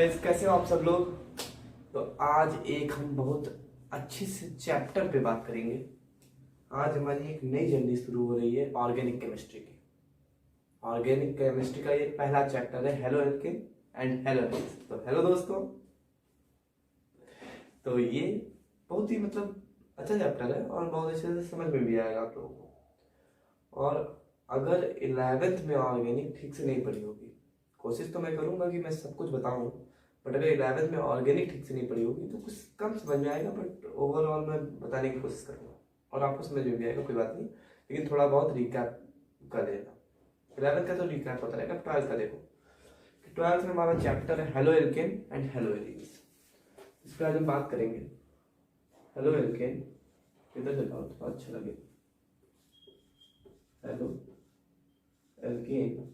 Guys, कैसे हो आप सब लोग। तो आज एक हम बहुत अच्छे से चैप्टर पे बात करेंगे। आज हमारी एक नई जर्नी शुरू हो रही है ऑर्गेनिक केमिस्ट्री की। ऑर्गेनिक केमिस्ट्री का ये पहला चैप्टर है, halo alkane and halo alkanes. तो हेलो दोस्तों, तो ये बहुत ही अच्छा चैप्टर है और बहुत अच्छे से समझ में भी आएगा आप लोगों को। और अगर 11th में ऑर्गेनिक ठीक से नहीं पढ़ी होगी, कोशिश तो मैं करूंगा कि मैं सब कुछ बताऊं, बट अगर 11th में ऑर्गेनिक ठीक से नहीं पढ़ी होगी तो कुछ कम समझ में आएगा, बट ओवरऑल मैं बताने की कोशिश करूंगा और आपको समझ में भी आएगा, कोई बात नहीं। लेकिन थोड़ा बहुत रिकैप कर देना। 11th का तो रिकैप होता रहेगा, 12th का देखो। 12th में हमारा चैप्टर है halo alkane and halo alkanes. इस पर आज हम बात करेंगे। हेलो एल्केन, इधर से लाओ तो अच्छा लगे। Halo alkane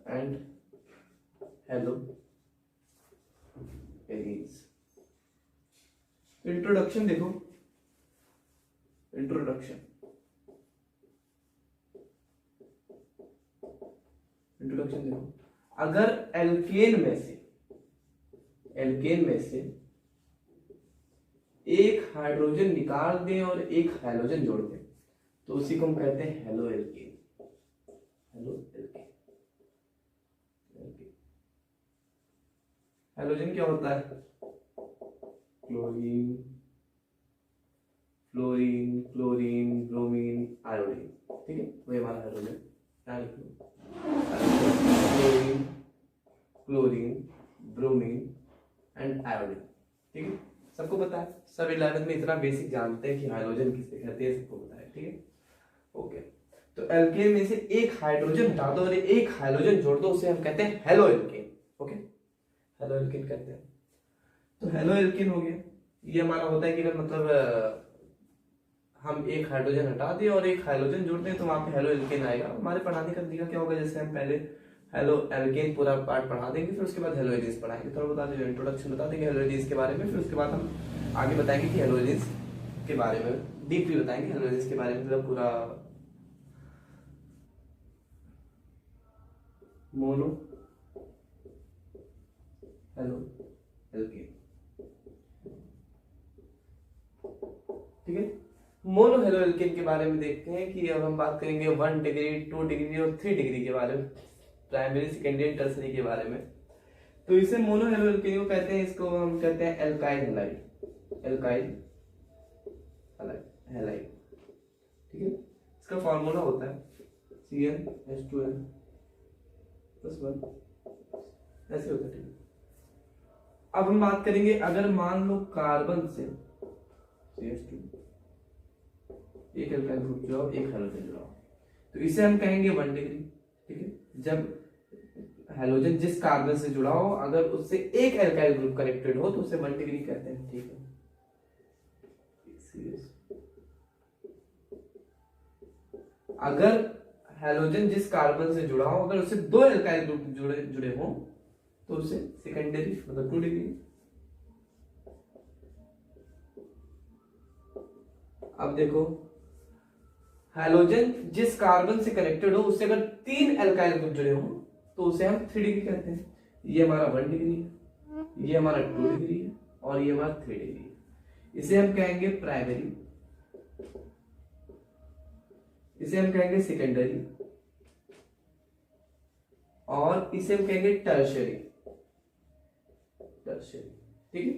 and halo alkanes. Introduction देखो, इंट्रोडक्शन देखो। अगर एल्केन में से एक हाइड्रोजन निकाल दें और एक हैलोजन जोड़ दें तो उसी को हम कहते हैं halo alkane. Halo alkane. Halogen क्या होता है? Chlorine, fluorine, chlorine, bromine, iodine. ठीक है, वही हमारा halogen. Chlorine, chlorine, bromine and iodine. ठीक है, सबको पता है, सब 11th में इतना बेसिक जानते हैं कि हाइड्रोजन किसे कहते हैं, सबको पता है। ठीक है, ओके। तो एल्केन में से एक हाइड्रोजन हटा दो और एक हाइड्रोजन जोड़ दो, उसे हम कहते हैं halo alkane. Okay, halo alkane कहते हैं। तो हेलो एल्केन हो गया। ये हमारा होता है कि हम एक हाइड्रोजन हटा दें और एक हाइड्रोजन जोड़ दें तो वहां पे हेलो एल्केन आएगा। हमारे पढ़ाने का तरीका क्या होगा, जैसे हम पहले हेलो एल्केन पूरा पार्ट पढ़ा देंगे, फिर उसके बाद हेलो एल्केन्स पढ़ाएंगे। थोड़ा बता देंगे, इंट्रोडक्शन बता देंगे हेलो एल्केन्स के बारे में, फिर उसके बाद हम आगे बताएंगे कि हेलो एल्केन्स के बारे में डीपली बताएंगे। हेलो एल्केन्स के बारे में पूरा मोनो हेलो एल्केन। ठीक है, मोनो हेलो एल्केन के बारे में देखते हैं कि अब हम बात करेंगे 1 डिग्री, 2 डिग्री और 3 डिग्री के बारे में, प्राइमरी, सेकेंडरी, टर्सरी के बारे में। तो इसे मोनो हेलो एल्केन को कहते हैं, इसको हम कहते हैं एल्काइल हैलाइड। Alkyl halide. ठीक है, इसका फार्मूला होता है CnH2n+1, ऐसे होता है। ठीक है, अब हम बात करेंगे, अगर मान लो कार्बन से CH2 एक एल्काइल ग्रुप जुड़ाओ, एक हैलोजन जुड़ाओ, तो इसे हम कहेंगे 1 डिग्री। ठीक है, जब हैलोजन जिस कार्बन से जुड़ा हो अगर उससे एक एल्काइल ग्रुप कनेक्टेड हो तो उसे 1 डिग्री कहते हैं। ठीक है, अगर हैलोजन जिस कार्बन से जुड़ा हो अगर उससे 2 एल्काइल ग्रुप जुड़े हो तो उसे सेकेंडरी 2 डिग्री। अब देखो, हैलोजन जिस कार्बन से कनेक्टेड हो उससे अगर 3 एल्काइल ग्रुप जुड़े हो तो उसे हम 3 डिग्री कहते हैं। ये हमारा 1 डिग्री है, ये हमारा 2 डिग्री है और ये हमारा 3 डिग्री है। इसे हम कहेंगे प्राइमरी, इसे हम कहेंगे सेकेंडरी और इसे हम कहेंगे टर्शियरी। ठीक है,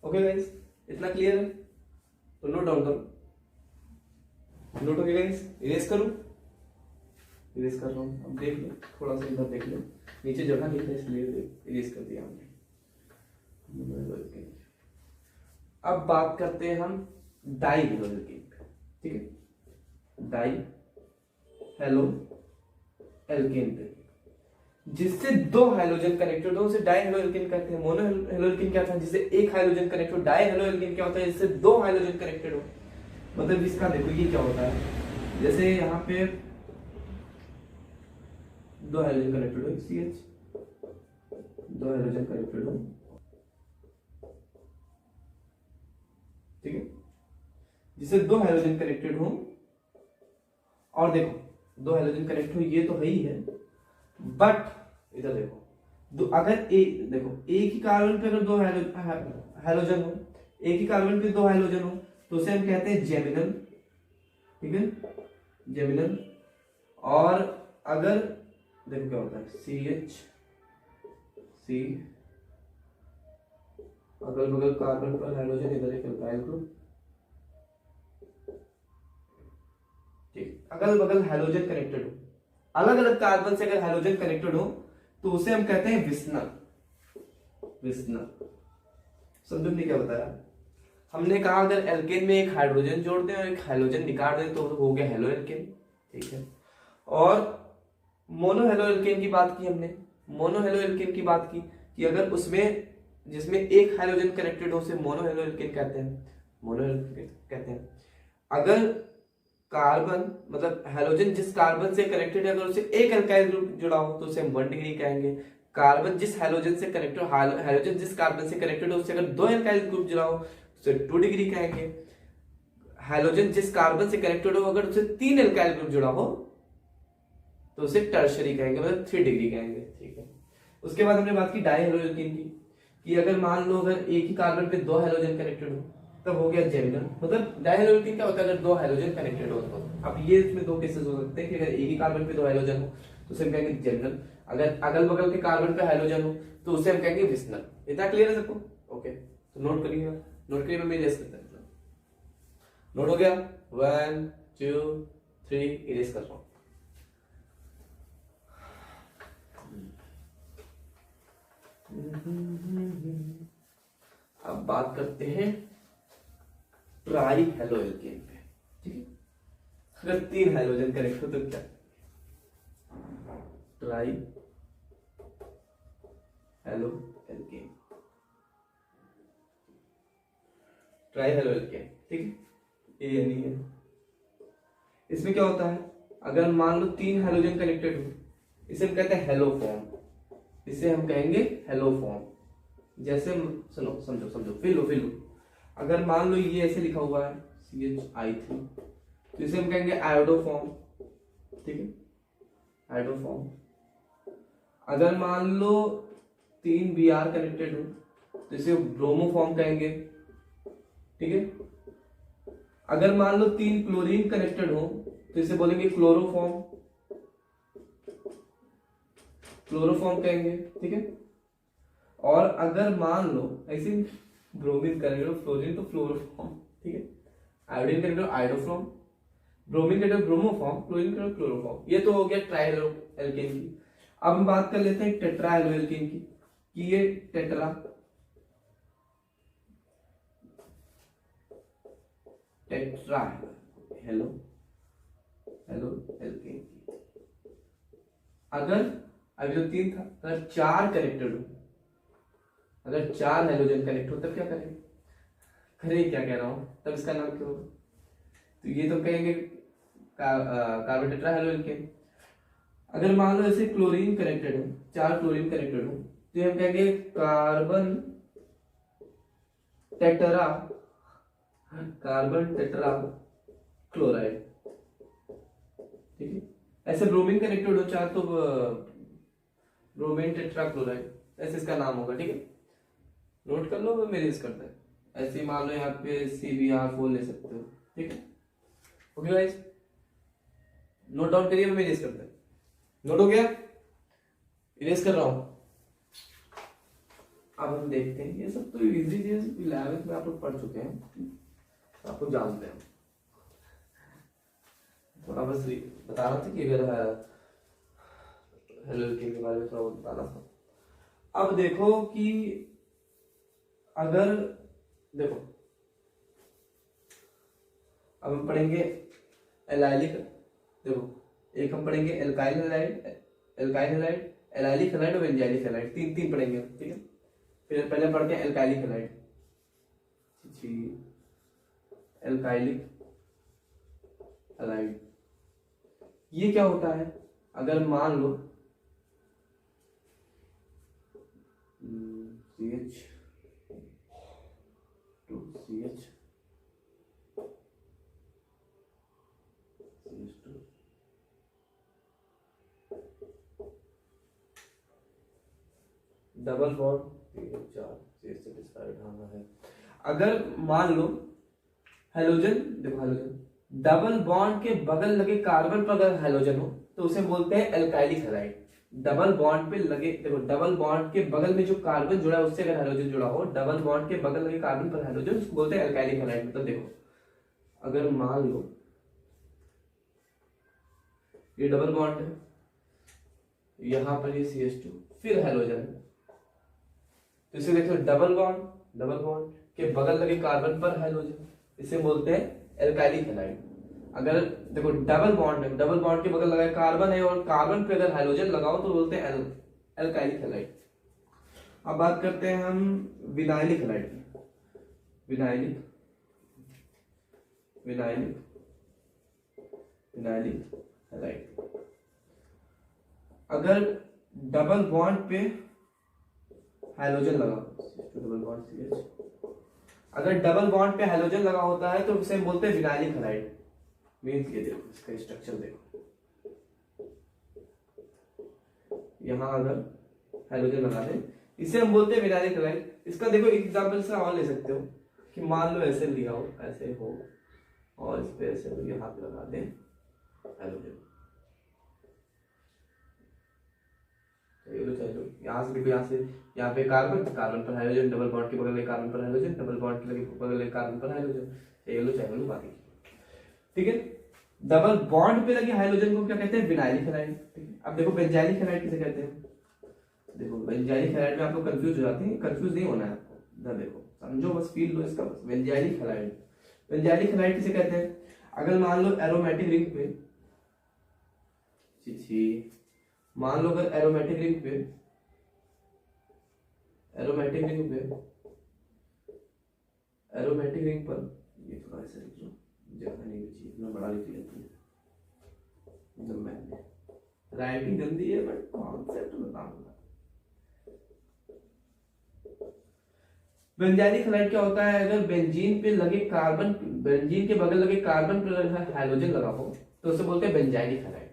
ओके गाइस, इतना क्लियर है? तो नोट डाउन करो। नोट हो गया गाइस? इरेज करूं? इरेज कर रहा हूं। अब देख लो, थोड़ा सा इधर देख लो, नीचे जगह नहीं था इसलिए इरेज कर दिया हमने। अब बात करते हैं हम डाई हेलो एल्केन। ठीक है, डाई हेलो एल्केन पे जिससे 2 हाइड्रोजन कनेक्टेड हो उसे डाई हेलो एल्केन कहते हैं। मोनो हेलो एल्केन क्या था, जिससे एक हाइड्रोजन कनेक्ट हो। डाई हेलो एल्केन क्या होता है, जिससे 2 हाइड्रोजन कनेक्टेड हो। मतलब इसका देखो ये क्या होता है, जैसे यहाँ पे 2 हाइड्रोजन कनेक्टेड हो, CH 2 हाइड्रोजन कनेक्टेड हो। ठीक है, जिससे 2 हाइड्रोजन कनेक्टेड हो और देखो 2 हाइड्रोजन कनेक्ट हो, ये तो है ही है, बट इधर देखो अगर एक देखो, एक ही कार्बन पे अगर दो हैलोजन हो, एक ही कार्बन पे दो हैलोजन हो तो उसे हम कहते हैं जेमिनल, ठीक है, जेमिनल। और अगर देखो क्या होता है, CH C, अगल बगल कार्बन पर हाइड्रोजन, इधर एक अल्काइल ग्रुप, ठीक। अगल बगल हाइड्रोजन कनेक्टेड हो, अलग अलग कार्बन से अगर हाइड्रोजन कनेक्टेड हो तो उसे हम कहते हैं विस्नर, विस्नर। समझो नहीं क्या बताया, हमने कहा अगर एल्केन में एक हाइड्रोजन जोड़ दें और एक हाइड्रोजन निकाल दें तो हो गया हेलो एल्केन, ठीक है। और मोनो हेलो एल्केन की बात की हमने, मोनो हेलो एल्केन की बात की कि अगर उसमें जिसमें एक हाइड्रोजन कनेक्टेड हो उसे मोनो हेलो एल्केन कहते हैं, मोनो एल्केन कहते हैं। अगर कार्बन मतलब हाइड्रोजन जिस कार्बन से कनेक्टेड है अगर उसे एक अल्काइल ग्रुप जुड़ा हो तो उसे हम 1 डिग्री कहेंगे। कार्बन जिस हाइड्रोजन से कनेक्टेड, हाइड्रोजन जिस कार्बन से कनेक्टेड हो उससे अगर 2 अल्काइल ग्रुप जुड़ा हो तो उसे 2 डिग्री कहेंगे। हाइड्रोजन जिस कार्बन से कनेक्टेड हो अगर उसे 3 अल्काइल ग्रुप जुड़ा हो तो उसे टर्शरी कहेंगे, मतलब 3 डिग्री कहेंगे, ठीक है। उसके बाद हमने बात की डाई हेलो एल्केन की, कि अगर मान लो अगर एक ही कार्बन पे 2 हाइड्रोजन कनेक्टेड हो तब हो गया जेमिनल। मतलब डायहेलो एल्केन क्या होता है, अगर 2 हाइड्रोजन कनेक्टेड हो तो। अब ये इसमें 2 केसेस हो सकते हैं कि अगर एक ही कार्बन पे 2 हाइड्रोजन हो तो उसे हम कहेंगे जेमिनल, अगर अगल बगल के कार्बन पे हाइड्रोजन हो तो उसे हम कहेंगे विस्नर। इतना क्लियर है सबको? ओके, तो नोट करिएगा, नोट करिए, मैं इरेज करता हूं। नोट हो गया? 1 2 3, इरेज कर रहा हूं। अब बात करते हैं ट्राई हेलो एल्केन पे, ठीक है। अगर 3 हाइड्रोजन कनेक्ट हो तो क्या, try halo alkane, try halo alkane, ठीक है। ये नहीं है, इसमें क्या होता है, अगर मान लो 3 हाइड्रोजन कनेक्टेड हो, इसे हम कहते हैं हेलो फॉर्म, इसे हम कहेंगे हेलो फॉर्म। जैसे सुनो, समझो समझो, फिर लो। अगर मान लो ये ऐसे लिखा हुआ है CH3 तो इसे हम कहेंगे आयोडो फॉर्म, ठीक है, आयोडो फॉर्म। अगर मान लो 3 Br कनेक्टेड हो तो इसे ब्रोमो फॉर्म कहेंगे, ठीक है। अगर मान लो 3 क्लोरीन कनेक्टेड हो तो इसे बोलेंगे क्लोरोफॉर्म, क्लोरोफॉर्म कहेंगे, ठीक है। और अगर मान लो ऐसे ब्रोमीन कनेक्टेड हो फ्लोरीन तो फ्लोरोफॉर्म, ठीक है। आयोडीन कनेक्टेड हो iodoform, bromine connected bromoform, chlorine connected chloroform. ये तो हो गया ट्राइहेलो एल्केन की। अब हम बात कर लेते हैं टेट्रा हेलो एल्केन की, कि ये टेट्रा हेलो एल्केन की। अगर अभी तो 3 था, अगर 4 कनेक्टेड हो, अगर 4 हाइड्रोजन कनेक्ट हो तब क्या करेंगे, करें क्या कह रहा हूं, तब इसका नाम क्या होगा, तो ये तो कहेंगे कार्बन टेट्रा हेलो एल्केन। अगर मान लो ऐसे क्लोरीन कनेक्टेड हो, 4 क्लोरीन कनेक्टेड हो तो हम कहेंगे carbon tetra, carbon tetra chloride, ठीक है। ऐसे ब्रोमीन कनेक्टेड हो 4 तो ब्रोमीन टेट्रा क्लोराइड, ऐसे इसका नाम होगा, ठीक है। नोट कर लो, मेरे इस करते हैं ऐसे, मान लो यहाँ पे CbR4 ले सकते हो, ठीक है। ओके गाइस, नोट डाउन करिए, मैं इरेज करते हैं। नोट हो गया? इरेज कर रहा हूं। अब हम देखते हैं, ये सब तो इजी चीज 11th में आप लोग पढ़ चुके हैं, आप लोग जानते हैं। थोड़ा बस बता रहा था कि अगर हेलो एल्केन के बारे में थोड़ा बताना था। अब देखो कि अगर देखो, अब हम पढ़ेंगे एलाइलिक, देखो एक हम पढ़ेंगे एल्काइल हैलाइड, एलाइलिक हैलाइड और एंजाइलिक हैलाइड, तीन पढ़ेंगे, ठीक है। फिर पहले पढ़ते हैं एल्काइलिक हैलाइड, एल्काइलिक हैलाइड। ये क्या होता है, अगर मान लो CH2CH डबल बॉन्ड 3 4 सेटिस्फाइड हाँ है। अगर मान लो हेलोजन, देखो हेलोजन डबल बॉन्ड के बगल लगे कार्बन पर अगर हेलोजन हो तो उसे बोलते हैं एल्काइलिक हैलाइड। डबल बॉन्ड पे लगे, देखो डबल बॉन्ड के बगल में जो कार्बन जुड़ा है उससे अगर हेलोजन जुड़ा हो, डबल बॉन्ड के बगल लगे कार्बन पर हेलोजन, उसको बोलते हैं एल्काइलिक हैलाइड। मतलब देखो अगर मान लो ये डबल बॉन्ड है, यहां पर ये CH2 फिर हेलोजन है, तो इसे देखो डबल बॉन्ड के बगल लगे कार्बन पर हेलोजन, इसे बोलते हैं एल्काइलिक हैलाइड। अगर देखो डबल बॉन्ड है, डबल बॉन्ड के बगल लगा कार्बन है और कार्बन पे अगर हाइड्रोजन लगाओ तो बोलते हैं एल्काइलिक हैलाइड। अब बात करते हैं हम विनाइलिक हैलाइड की। विनाइलिक हैलाइड अगर डबल बॉन्ड पे हाइड्रोजन लगा, डबल बॉन्ड CH, अगर डबल बॉन्ड पे हाइड्रोजन लगा होता है तो उसे बोलते हैं विनाइलिक हैलाइड। मीन्स ये देखो इसका स्ट्रक्चर देखो, यहां अगर हाइड्रोजन लगा दे इसे हम बोलते हैं विनाइलिक हैलाइड। इसका देखो एक एग्जांपल से और ले सकते हो कि मान लो ऐसे लिया हो, ऐसे हो और इस पे ऐसे यहां पे लगा दे हाइड्रोजन, चलो यहाँ से देखो, यहाँ पे कार्बन पर हाइड्रोजन, डबल बॉन्ड के बगल में कार्बन पर हाइड्रोजन, डबल बॉन्ड के बगल में कार्बन पर हाइड्रोजन, चाहे लो बाकी। ठीक है, डबल बॉन्ड पे लगे हाइड्रोजन को क्या कहते हैं? Vinylic halide. ठीक है, अब देखो बेंजाइलिक हैलाइड किसे कहते हैं? देखो बेंजाइलिक हैलाइड में आप लोग कंफ्यूज हो जाते हैं, कंफ्यूज नहीं होना है आपको, इधर देखो समझो, बस फील लो इसका। बस बेंजाइलिक हैलाइड किसे कहते हैं? अगर मान लो एरोमेटिक रिंग पे, मान लो अगर एरोमेटिक रिंग पे ये थोड़ा ऐसा लिख लो, जगह नहीं बची, इतना बड़ा लिख लिया तुमने, जब मैंने राइटिंग गंदी है बट कॉन्सेप्ट बताऊंगा। बेंजाइलिक हैलाइड क्या होता है? अगर बेंजीन पे लगे कार्बन, बेंजीन के बगल लगे कार्बन पर हाइड्रोजन लगा हो तो उसे बोलते हैं बेंजाइलिक हैलाइड।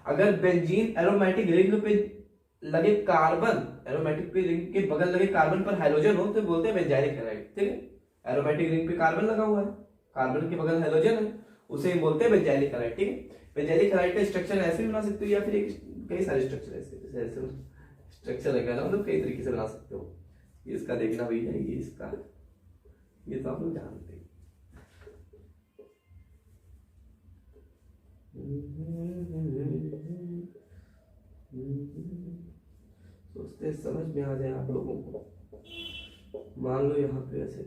अगर बेंजीन एरोमेटिक रिंग पे लगे कार्बन, एरोमेटिक पे रिंग के बगल लगे कार्बन पर हाइड्रोजन हो तो बोलते हैं बेंजाइलिक हैलाइड। ठीक है, एरोमेटिक रिंग पे कार्बन लगा हुआ है, कार्बन के बगल हाइड्रोजन है, उसे बोलते हैं बेंजाइलिक हैलाइड। ठीक है, बेंजाइलिक हैलाइड का स्ट्रक्चर ऐसे भी बना सकते हो या फिर कई सारे स्ट्रक्चर ऐसे स्ट्रक्चर लगाना, मतलब कई तरीके से बना सकते हो। इसका देखना भैया, ये इसका, ये तो आप लोग जानते हैं। सोचते समझ में आ जाए आप लोगों को। मान लो यहाँ पे ऐसे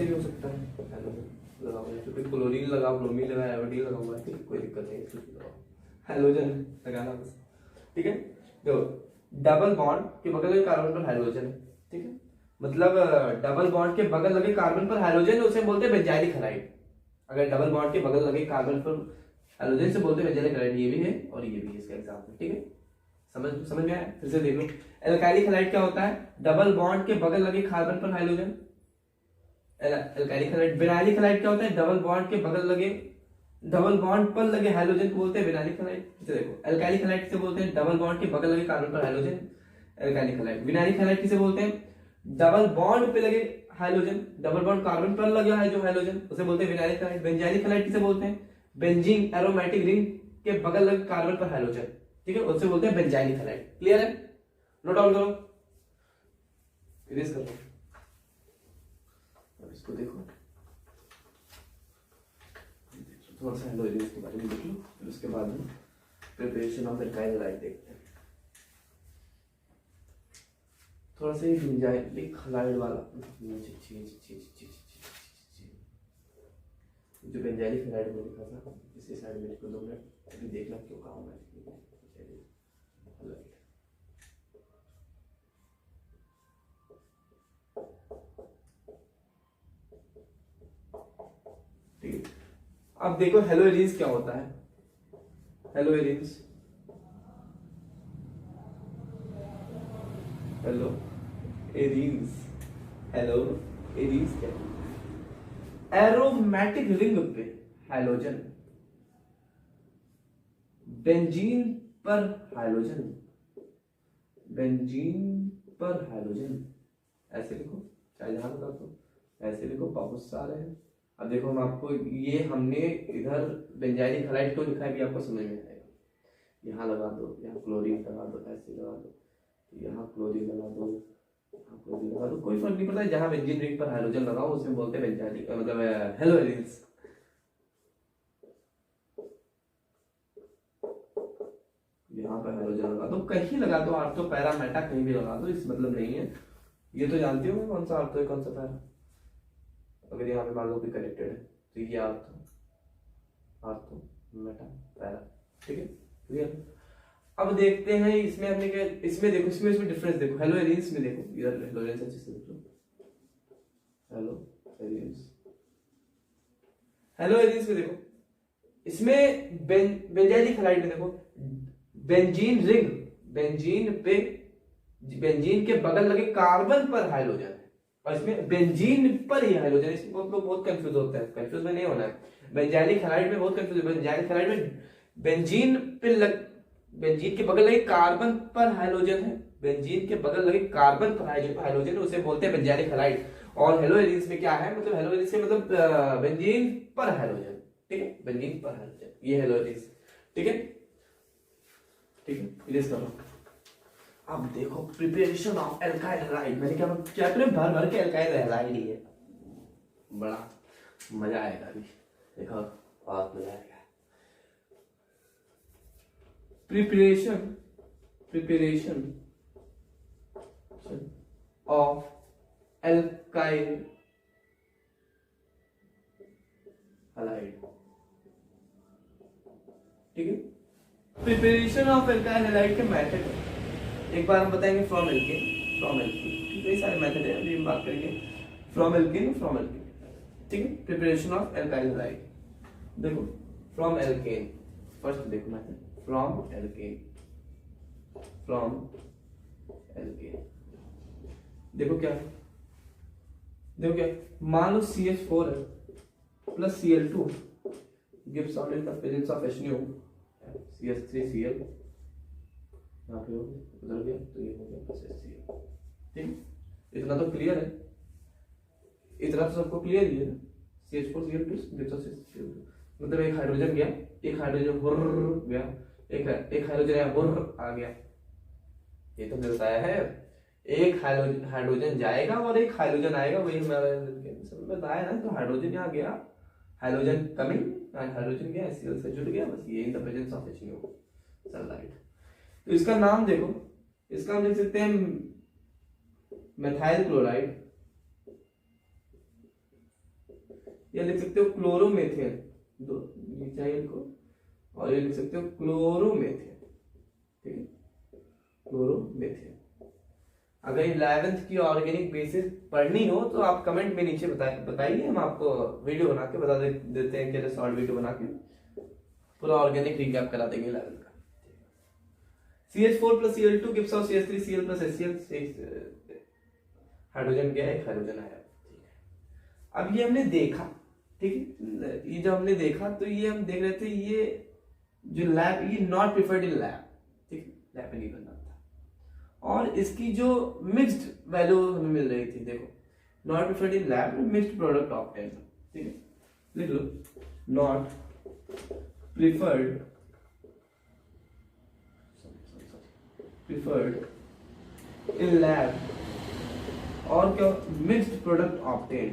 भी हो सकता है, लगाओ क्लोरीन लगाओ, ब्रोमीन लगाओ, आयोडीन लगाओ, कोई दिक्कत नहीं, हाइड्रोजन लगाना बस। ठीक है, देखो डबल बॉन्ड के बगल लगे कार्बन पर हाइड्रोजन है। ठीक है, मतलब डबल बॉन्ड के बगल लगे कार्बन पर हाइड्रोजन है, उसे बोलते हैं बेंजाइलिक हैलाइड। अगर डबल बॉन्ड के बगल लगे कार्बन पर हाइड्रोजन से बोलते हैं बेंजाइलिक हैलाइड। ये भी है और ये भी है इसका एग्जांपल। ठीक है, समझ में आया? फिर से देख लो, एल्काइलिक हैलाइड क्या होता है? डबल बॉन्ड के बगल लगे कार्बन पर hydrogen, alkalic halide. Vinylic halide क्या होता है? डबल बॉन्ड के बगल लगे, डबल बॉन्ड पर लगे हाइड्रोजन को बोलते हैं विनाइलिक हैलाइड। देखो एल्काइलिक हैलाइड किसे बोलते हैं? डबल बॉन्ड के बगल लगे कार्बन पर hydrogen, alkalic halide. Vinylic halide किसे बोलते हैं? डबल बॉन्ड पे लगे हाइड्रोजन, डबल बॉन्ड कार्बन पर लगा है जो हाइड्रोजन, उसे बोलते हैं विनाइलिक हैलाइड। बेंजाइलिक हैलाइड किसे बोलते हैं? बेंजीन एरोमेटिक रिंग के बगल लगे कार्बन पर हाइड्रोजन, ठीक है, उसे बोलते हैं बेंजाइलिक हैलाइड। क्लियर है? नोट डाउन करो, इरेज कर लो। अब इसको देखो, थोड़ा सा हेलोजन के बारे में देख लो, फिर उसके बाद हम प्रिपरेशन ऑफ एल्काइल हैलाइड देखते हैं। थोड़ा सा बेंजाइलिक हैलाइड वाला जो बेंजाइलिक हैलाइड में लिखा था, इसी साइड में इसको 2 मिनट अभी देखना क्यों कहा मैं। ठीक है, अब देखो हेलो एरिन्स क्या होता है? हेलो एरिन्स, हेलो एरिन्स क्या है? एरोमेटिक रिंग पे हाइड्रोजन, बेंजीन पर हाइड्रोजन, बेंजीन पर हाइड्रोजन ऐसे लिखो, चाहे जहां लगा दो ऐसे लिखो, बहुत सारे हैं। अब देखो हम आपको ये हमने इधर बेंजाइलिक हैलाइड क्यों लिखा है भी आपको समझ में आएगा। यहाँ लगा दो, यहाँ क्लोरीन लगा दो, ऐसे लगा दो, यहाँ क्लोरीन लगा दो, यहाँ क्लोरीन लगा दो, कोई फर्क नहीं पड़ता है। जहाँ बेंजीन रिंग पर हाइड्रोजन लगाओ उसे बोलते हैं बेंजाइलिक मतलब हेलो एलिन्स। यहाँ पर हाइड्रोजन लगा दो, कहीं लगा दो, आर्थो पैरा मेटा कहीं भी लगा दो, इस मतलब नहीं है। ये तो जानती हो कौन सा आर्थो है कौन सा पैरा। अगर यहाँ पे मान लो भी कनेक्टेड है तो ये आर्थो, आर्थो मेटा पैरा, ठीक है क्लियर। अब देखते हैं इसमें हमने क्या, इसमें देखो, इसमें डिफरेंस देखो, हेलो एलिन्स में देखो, इधर हेलो एलिन्स अच्छे से देखो, हेलो एलिन्स, हेलो एलिन्स में देखो, इसमें बेंजाइलिक हैलाइड में देखो बेंजीन रिंग, बेंजीन पे, बेंजीन के बगल लगे कार्बन पर हाइड्रोजन है, और इसमें बेंजीन पर ही हाइड्रोजन। इसमें बहुत लोग बहुत कंफ्यूज होते हैं, कंफ्यूज में नहीं होना है। बेंजाइलिक हैलाइड में बहुत कंफ्यूज, बेंजाइलिक हैलाइड में बेंजीन पे बेंजीन के बगल लगे कार्बन पर हाइड्रोजन है, बेंजीन के बगल लगे कार्बन पर हाइड्रोजन, उसे बोलते हैं बेंजाइलिक हैलाइड। और हेलो एलिन्स में क्या है, मतलब हेलो एलिन्स मतलब बेंजीन पर हाइड्रोजन, ठीक है, बेंजीन पर हाइड्रोजन, ये हेलो एलिन्स, ठीक है, ठीक है, इरेज करो। अब देखो प्रिपरेशन ऑफ एल्काइल हैलाइड, मैंने क्या चैप्टर में भर भर के एल्काइल हैलाइड ही है, बड़ा मजा आएगा अभी, देखो बहुत मजा आएगा। Preparation, preparation of alkyl halide, ठीक है, प्रिपरेशन ऑफ एल्काइल हैलाइड के मेथड एक बार हम बताएंगे, फ्रॉम एल्केन, फ्रॉम एल्केन, कई सारे मेथड है, अभी हम बात करेंगे फ्रॉम एल्केन, फ्रॉम एल्केन, ठीक है। प्रिपरेशन ऑफ एल्काइल हैलाइड, देखो फ्रॉम एल्केन, फर्स्ट देखो method, from alkane, from alkane, देखो क्या है, देखो क्या, मान लो CH4 है plus Cl2 gives out in the presence of HNO, CH3Cl, यहाँ पे हो गया, उधर गया तो ये हो गया प्लस HCl, ठीक, इतना तो क्लियर है, इतना तो सबको क्लियर ही है ना। CH4Cl2 gives us HCl, मतलब एक हाइड्रोजन गया, एक हाइड्रोजन हुर्र गया, एक हाइड्रोजन यहाँ हुर्र आ गया, ये तो मिलता है, एक हाइड्रोजन जाएगा और एक हाइड्रोजन आएगा, वही हमारा बताया ना। तो हाइड्रोजन यहाँ गया, हाइड्रोजन कमिंग, हाइड्रोजन गया HCl से जुड़ गया, बस ये in the presence of HNO sunlight. तो इसका नाम देखो, इसका हम लिख सकते हैं मेथाइल क्लोराइड, या लिख सकते हो क्लोरोमेथेन, दो चाहिए इनको, और ये लिख सकते हो क्लोरोमेथेन, ठीक है, क्लोरोमेथेन। अगर 11th की ऑर्गेनिक बेसिस पढ़नी हो तो आप कमेंट में नीचे बताइए, हम आपको वीडियो बना के बता देते हैं कि शॉर्ट वीडियो बना के पूरा ऑर्गेनिक रिकैप करा देंगे 11th का। CH4 plus Cl2 gives out CH3Cl plus HCl, hydrogen गया, एक हाइड्रोजन आया, ठीक है। अब ये हमने देखा, ठीक है, ये जब हमने देखा तो ये हम देख रहे थे, ये जो लैब, ये नॉट प्रिफर्ड इन लैब, ठीक है, लैब में नहीं करना था, और इसकी जो मिक्स्ड वैल्यू हमें मिल रही थी, देखो नॉट प्रिफर्ड इन लैब में मिक्स्ड प्रोडक्ट ऑब्टेन, ठीक है, लिख लो not preferred, preferred in lab, और क्या, mixed product obtained,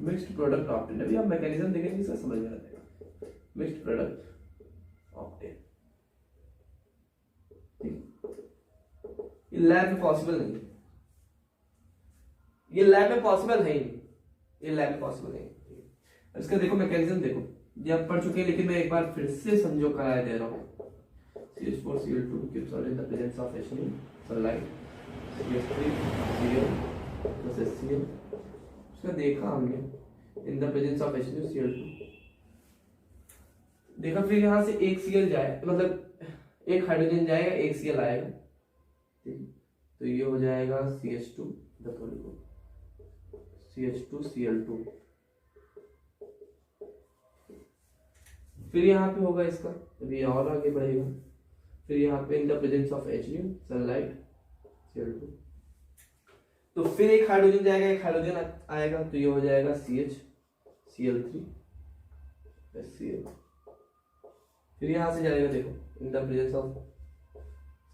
mixed product obtained. अभी आप मैकेनिज्म देखेंगे इसका समझ में आ जाएगा, मिक्स्ड प्रोडक्ट ऑब्टेन्ड, ये लैब में पॉसिबल नहीं, ये लैब में पॉसिबल है ही नहीं, ये लैब में पॉसिबल नहीं। इसका देखो मैकेनिज्म देखो, ये आप पढ़ चुके हैं, लेकिन मैं एक बार फिर से समझो कराया दे रहा हूँ। CH4Cl2 gives out in the presence of HNO sunlight, CH3Cl plus HCl, उसका देखा हमने in the presence of HNO Cl2, देखा, फिर यहाँ से एक Cl जाए, मतलब एक हाइड्रोजन जाएगा, एक Cl आएगा, ठीक है, तो ये हो जाएगा CH2, CH2Cl2, फिर यहाँ पे होगा इसका, अभी ये और आगे बढ़ेगा। फिर यहाँ पे in the presence of HNO sunlight Cl2, तो फिर एक हाइड्रोजन जाएगा, एक हाइड्रोजन आएगा, तो ये हो जाएगा CH Cl3 HCl। फिर यहाँ से जाएगा देखो in the presence of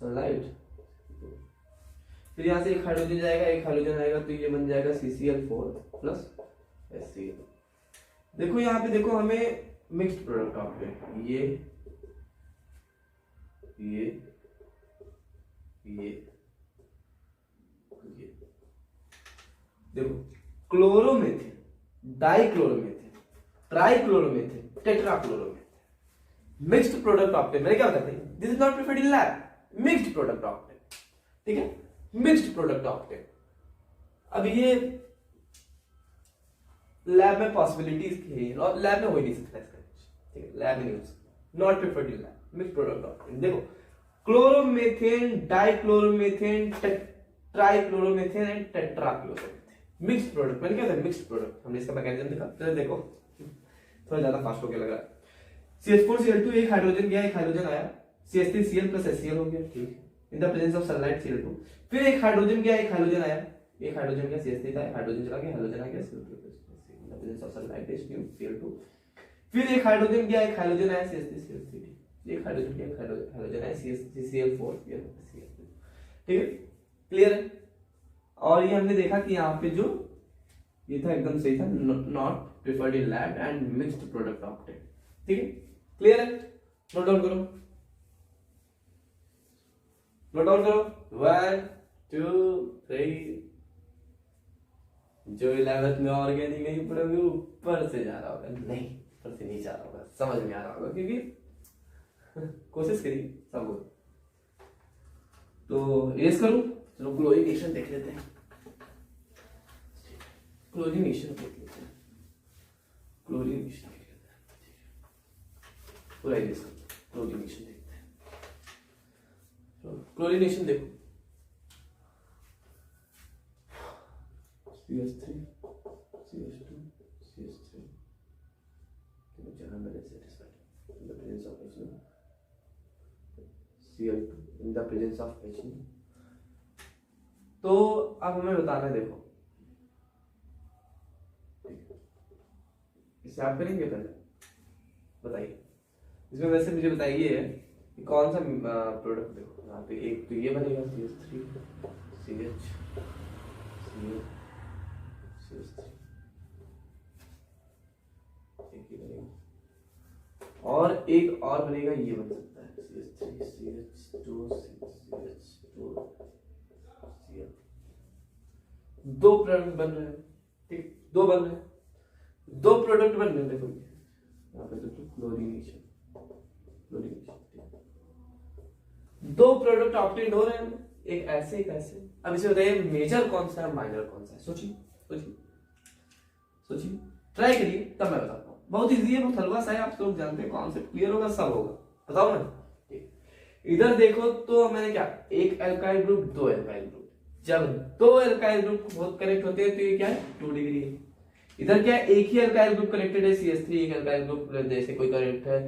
sunlight, फिर यहाँ से एक हाइड्रोजन जाएगा, एक हाइड्रोजन आएगा, तो ये बन जाएगा CCl4 प्लस HCl। देखो यहाँ पे देखो हमें मिक्स्ड प्रोडक्ट ऑफ ये ये ये देखो क्लोरोमेथिन, डाइक्लोरोमेथिन, ट्राइक्लोरोमेथिन, टेट्राक्लोरोमेथिन, मिक्स्ड प्रोडक्ट ऑक्टेन। मैंने क्या बताया, this is not preferred in lab, mixed product octane, ठीक है, मिक्स्ड प्रोडक्ट ऑक्टेन। अब ये लैब में पॉसिबिलिटीज थी और लैब में हो ही नहीं सकता इसका, ठीक है, लैब में नहीं हो सकता, not preferred in lab, mixed product octane. देखो क्लोरोमेथिन, डाइक्लोरोमेथिन, ट्राइक्लोरोमेथिन एंड टेट्राक्लोरोमेथिन, मिक्स्ड प्रोडक्ट। मैंने क्या बताया, मिक्स्ड प्रोडक्ट। हमने इसका मैकेनिज्म देखा, तो देखो थोड़ा ज्यादा फास्ट हो गया लग रहा है। CH4Cl2 एक हाइड्रोजन गया, एक हाइड्रोजन आया, CH3Cl प्लस HCl हो गया, ठीक है, in the presence of sunlight Cl2। फिर एक हाइड्रोजन गया, एक हाइड्रोजन आया, एक हाइड्रोजन गया, CH3 था, हाइड्रोजन चला गया, हाइड्रोजन आ गया, Cl2 in the presence of sunlight Cl2। फिर एक हाइड्रोजन गया, एक हाइड्रोजन आया, CH3Cl3, एक हाइड्रोजन गया, एक हाइड्रोजन आया, CCl4 ठीक है, क्लियर है। और ये हमने देखा कि यहाँ पे जो ये था एकदम सही था, not preferred in lab and mixed product octane, ठीक है, क्लियर है। नोट डाउन करो, नोट डाउन करो, 1 2 3। जो 11th में ऑर्गेनिक नहीं पढ़ोगे ऊपर से जा रहा होगा, नहीं ऊपर से नहीं जा रहा होगा, समझ में आ रहा होगा, क्योंकि कोशिश करी सब। तो रेस करूं, चलो क्लोरीनेशन देख लेते हैं, क्लोरीनेशन देख लेते हैं, क्लोरीनेशन देख लेते हैं, पूरा रेस करते हैं, क्लोरीनेशन देखते हैं। क्लोरीनेशन देखो, CH3 CH2 CH3 in the presence of HNO, Cl2 in the presence of HNO। तो अब हमें बताना है, देखो इसे आप करेंगे पहले, बताइए इसमें। वैसे मुझे बताइए कि कौन सा प्रोडक्ट, देखो यहाँ पे एक तो ये बनेगा CH3 CH CH3, एक ही बनेगा, और एक और बनेगा, ये बन सकता है CH3 CH2 CH2 Cl। दो प्रोडक्ट बन रहे हैं, ठीक, दो बन रहे हैं, दो प्रोडक्ट बन रहे हैं। देखो यहाँ पे तो क्लोरीनेशन, दो प्रोडक्ट ऑब्टेन हो रहे हैं, एक ऐसे एक ऐसे। अब इसे बताइए मेजर कौन सा है, माइनर कौन सा है, सोचिए सोचिए सोचिए, ट्राई करिए, तब मैं बताता हूँ। बहुत इजी है, बहुत हलवा सा है, आप लोग जानते हैं, कॉन्सेप्ट क्लियर होगा, सब होगा, बताओ ना। इधर देखो तो मैंने क्या, एक एल्काइल ग्रुप, दो एल्काइल ग्रुप, जब दो एल्काइल ग्रुप बहुत कनेक्ट होते हैं तो ये क्या है, 2 डिग्री है। इधर क्या है, एक ही एल्काइल ग्रुप कनेक्टेड है, CH3, एक एल्काइल ग्रुप जैसे कोई कनेक्ट है,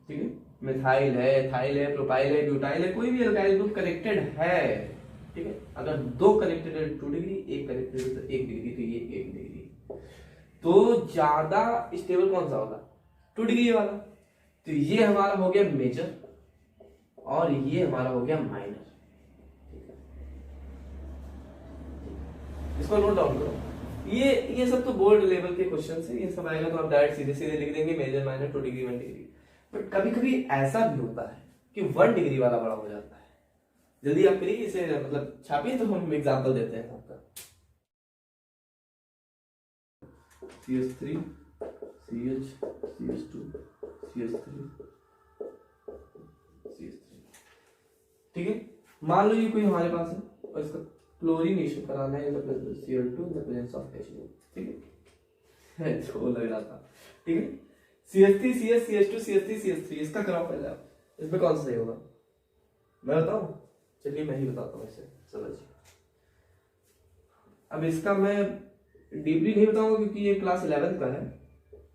ठीक है, मिथाइल है, एथाइल है, प्रोपाइल है, ब्यूटाइल है, कोई भी एल्काइल ग्रुप कनेक्टेड है, ठीक है। अगर दो कनेक्टेड है 2 डिग्री, एक कनेक्टेड है तो 1 डिग्री, तो ये 1 डिग्री। तो ज्यादा स्टेबल कौन सा होगा, 2 डिग्री वाला। तो ये हमारा हो गया मेजर और ये हमारा हो गया माइनर। इसको नोट डाउन करो, ये सब तो बोर्ड लेवल के क्वेश्चन है, ये सब आएगा तो आप डायरेक्ट सीधे सीधे लिख देंगे, major minor 2 degree 1 degree. But कभी कभी ऐसा भी होता है कि 1 डिग्री वाला बड़ा हो जाता है। जल्दी आप करिए इसे, मतलब छापिए, तो हम एग्जांपल देते हैं आपका। CH3 CH CH2 CH3 CH3, ठीक है। मान लो ये कोई हमारे पास है और इसका क्लोरीनेशन कराना है, Cl2 in the presence of HNO, ठीक है, जो लग रहा था, ठीक है। CH3 CH CH2 CH3 CH3, इसका कराओ पहले आप, इसमें कौन सा सही होगा मैं बताऊं, चलिए मैं ही बताता हूँ इसे, समझिए। अब इसका मैं डीपली नहीं बताऊंगा क्योंकि ये क्लास 11th का है,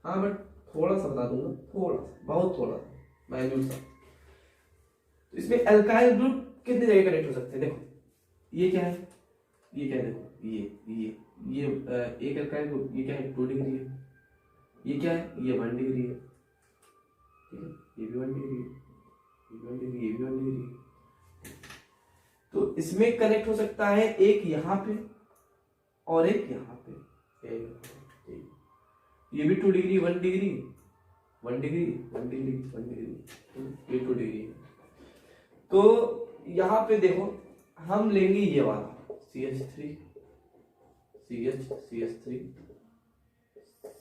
हाँ, बट थोड़ा सा बता दूंगा, थोड़ा सा, बहुत थोड़ा सा, माइन्यूट सा। तो इसमें एल्काइल ग्रुप कितने जगह कनेक्ट हो सकते हैं? देखो ये क्या है, ये क्या है, देखो ये एक एल्काइल ग्रुप, ये क्या है 2 डिग्री है, ये क्या है, ये 1 डिग्री है, ठीक है, ये भी 1 डिग्री है, ये भी 1 डिग्री, ये भी 1 डिग्री है। तो इसमें कनेक्ट हो सकता है एक यहाँ पे और एक यहाँ पे, ये भी 2 degree, 1 degree, 1 degree, 1 degree, 1 degree, ये 2 डिग्री है। तो यहाँ पे देखो हम लेंगे ये वाला CH3, CH3,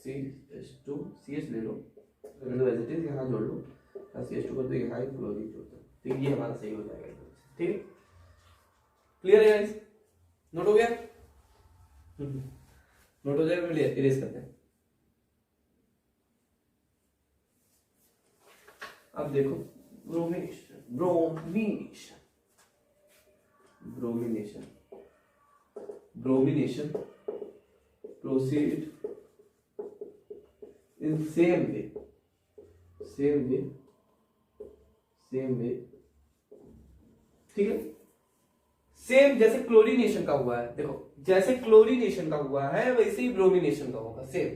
CH2, CH ले लो, एज इट इज, यहाँ जोड़ लो, CH2 कर दो, यहाँ एक क्लोरीन जोड़ दो, ठीक, ये हमारा सही हो जाएगा, ठीक है, क्लियर है गाइस, नोट हो गया? नोट हो जाएगा, इरेज करते हैं। अब देखो bromination, bromination, bromination, bromination proceed in same way, same way, same way, ठीक है, सेम जैसे क्लोरीनेशन का हुआ है, देखो जैसे क्लोरीनेशन का हुआ है वैसे ही ब्रोमिनेशन का होगा, सेम,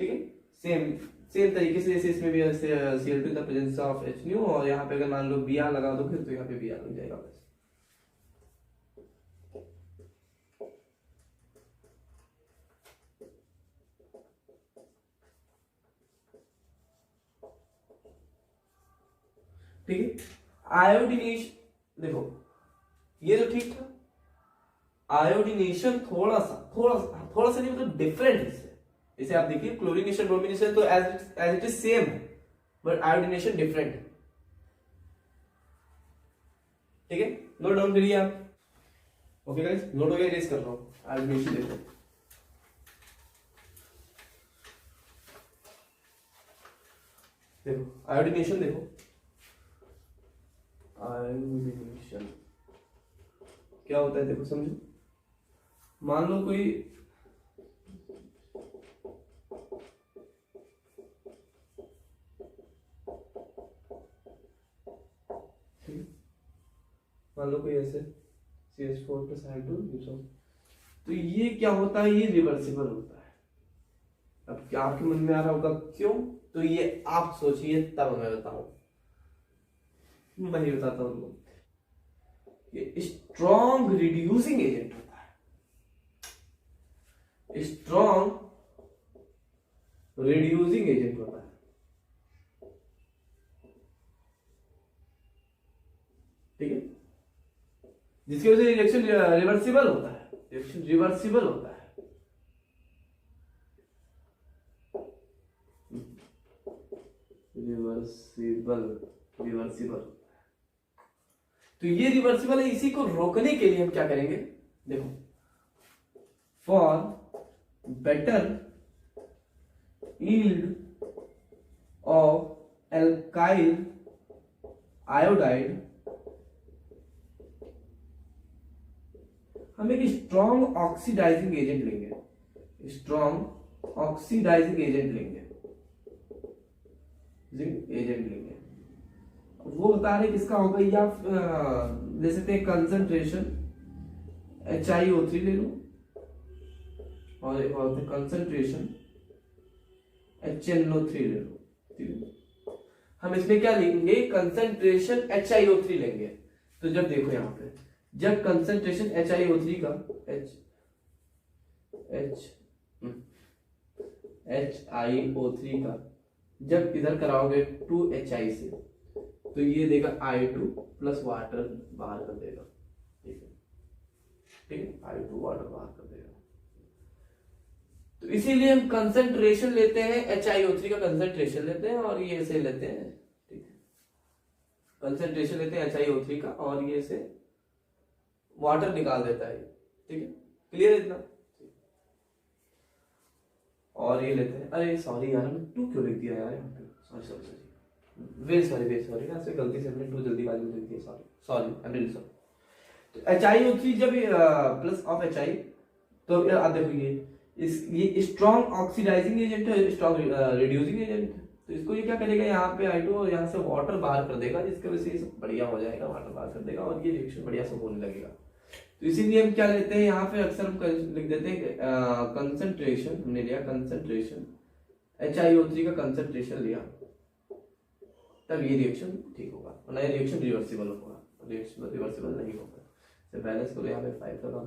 ठीक है, सेम तरीके से, जैसे इसमें भी Cl2 in the presence of HNO, और यहाँ पे अगर मान लो Br लगा दोगे तो यहाँ पे Br लग जाएगा बस। ठीक है, आयोडीनेशन देखो ये तो ठीक था, आयोडीनेशन थोड़ा सा नहीं, मतलब डिफरेंट है इससे। जैसे आप देखिए क्लोरीनेशन ब्रोमिनेशन तो एज इट इज सेम है, बट आयोडीनेशन डिफरेंट है, ठीक है, नोट डाउन करिए आप। ओके गाइस, नोट हो गया, इरेज कर रहा हूं, आयोडीनेशन देखो, देखो आयोडीनेशन देखो, आयोडीनेशन क्या होता है देखो, समझो, मान लो कोई ऐसे CH4 + Cl2, तो ये क्या होता है, ये रिवर्सिबल होता है। अब क्या आपके मन में आ रहा होगा क्यों, तो ये आप सोचिए तब मैं बताऊं, मैं ही बताता हूं। ये स्ट्रॉन्ग रिड्यूसिंग एजेंट होता है, स्ट्रॉन्ग रिड्यूसिंग एजेंट होता है, ठीक है, जिसकी वजह से रिएक्शन रिवर्सिबल होता है, रिएक्शन रिवर्सिबल होता है, रिवर्सिबल। तो ये रिवर्सिबल है, इसी को रोकने के लिए हम क्या करेंगे, देखो, for better yield of alkyl iodide हम एक स्ट्रॉन्ग ऑक्सीडाइजिंग एजेंट लेंगे, स्ट्रॉन्ग ऑक्सीडाइजिंग एजेंट लेंगे, वो बता रहे किसका होगा, या ले सकते हैं कंसंट्रेशन HiO3 ले लो, और एक और कंसंट्रेशन HNO3 ले लो, ठीक है, हम इसमें क्या लेंगे, कंसंट्रेशन HiO3 लेंगे। तो जब देखो यहाँ पे, जब कंसंट्रेशन HiO3 का HiO3 का जब इधर कराओगे 2Hi से, तो ये देगा I2 प्लस वाटर बाहर कर देगा, ठीक है, ठीक है, I2 वाटर बाहर कर देगा। तो इसीलिए हम कंसंट्रेशन लेते हैं, HiO3 का कंसंट्रेशन लेते हैं, और ये ऐसे लेते हैं, ठीक है, कंसंट्रेशन लेते हैं HiO3 का, और ये ऐसे वाटर निकाल देता है, ठीक है, क्लियर है इतना। और ये लेते हैं, अरे सॉरी यार, हमने 2 क्यों लिख दिया यार यहाँ पे, सॉरी वेरी सॉरी यार, गलती से हमने 2 जल्दीबाजी में लिख दिया, sorry I am really sorry. तो HiO3 जब प्लस ऑफ Hi, तो अब देखो ये स्ट्रॉन्ग ऑक्सीडाइजिंग एजेंट है, स्ट्रॉन्ग रिड्यूसिंग एजेंट है। तो इसको ये क्या करेगा, यहाँ पे I2 और यहाँ से वाटर बाहर कर देगा, जिसकी वजह से ये सब बढ़िया हो जाएगा, वाटर बाहर कर देगा और ये रिएक्शन बढ़िया से होने लगेगा। तो इसीलिए हम क्या लेते हैं यहाँ पे, अक्सर हम लिख देते हैं कंसंट्रेशन, हमने लिया कंसंट्रेशन HiO3 का कंसंट्रेशन लिया, तब ये रिएक्शन ठीक होगा, वरना ये रिएक्शन रिवर्सिबल होगा, रिएक्शन रिवर्सिबल नहीं होगा। तो बैलेंस करो, यहाँ पे 5 लगा दो,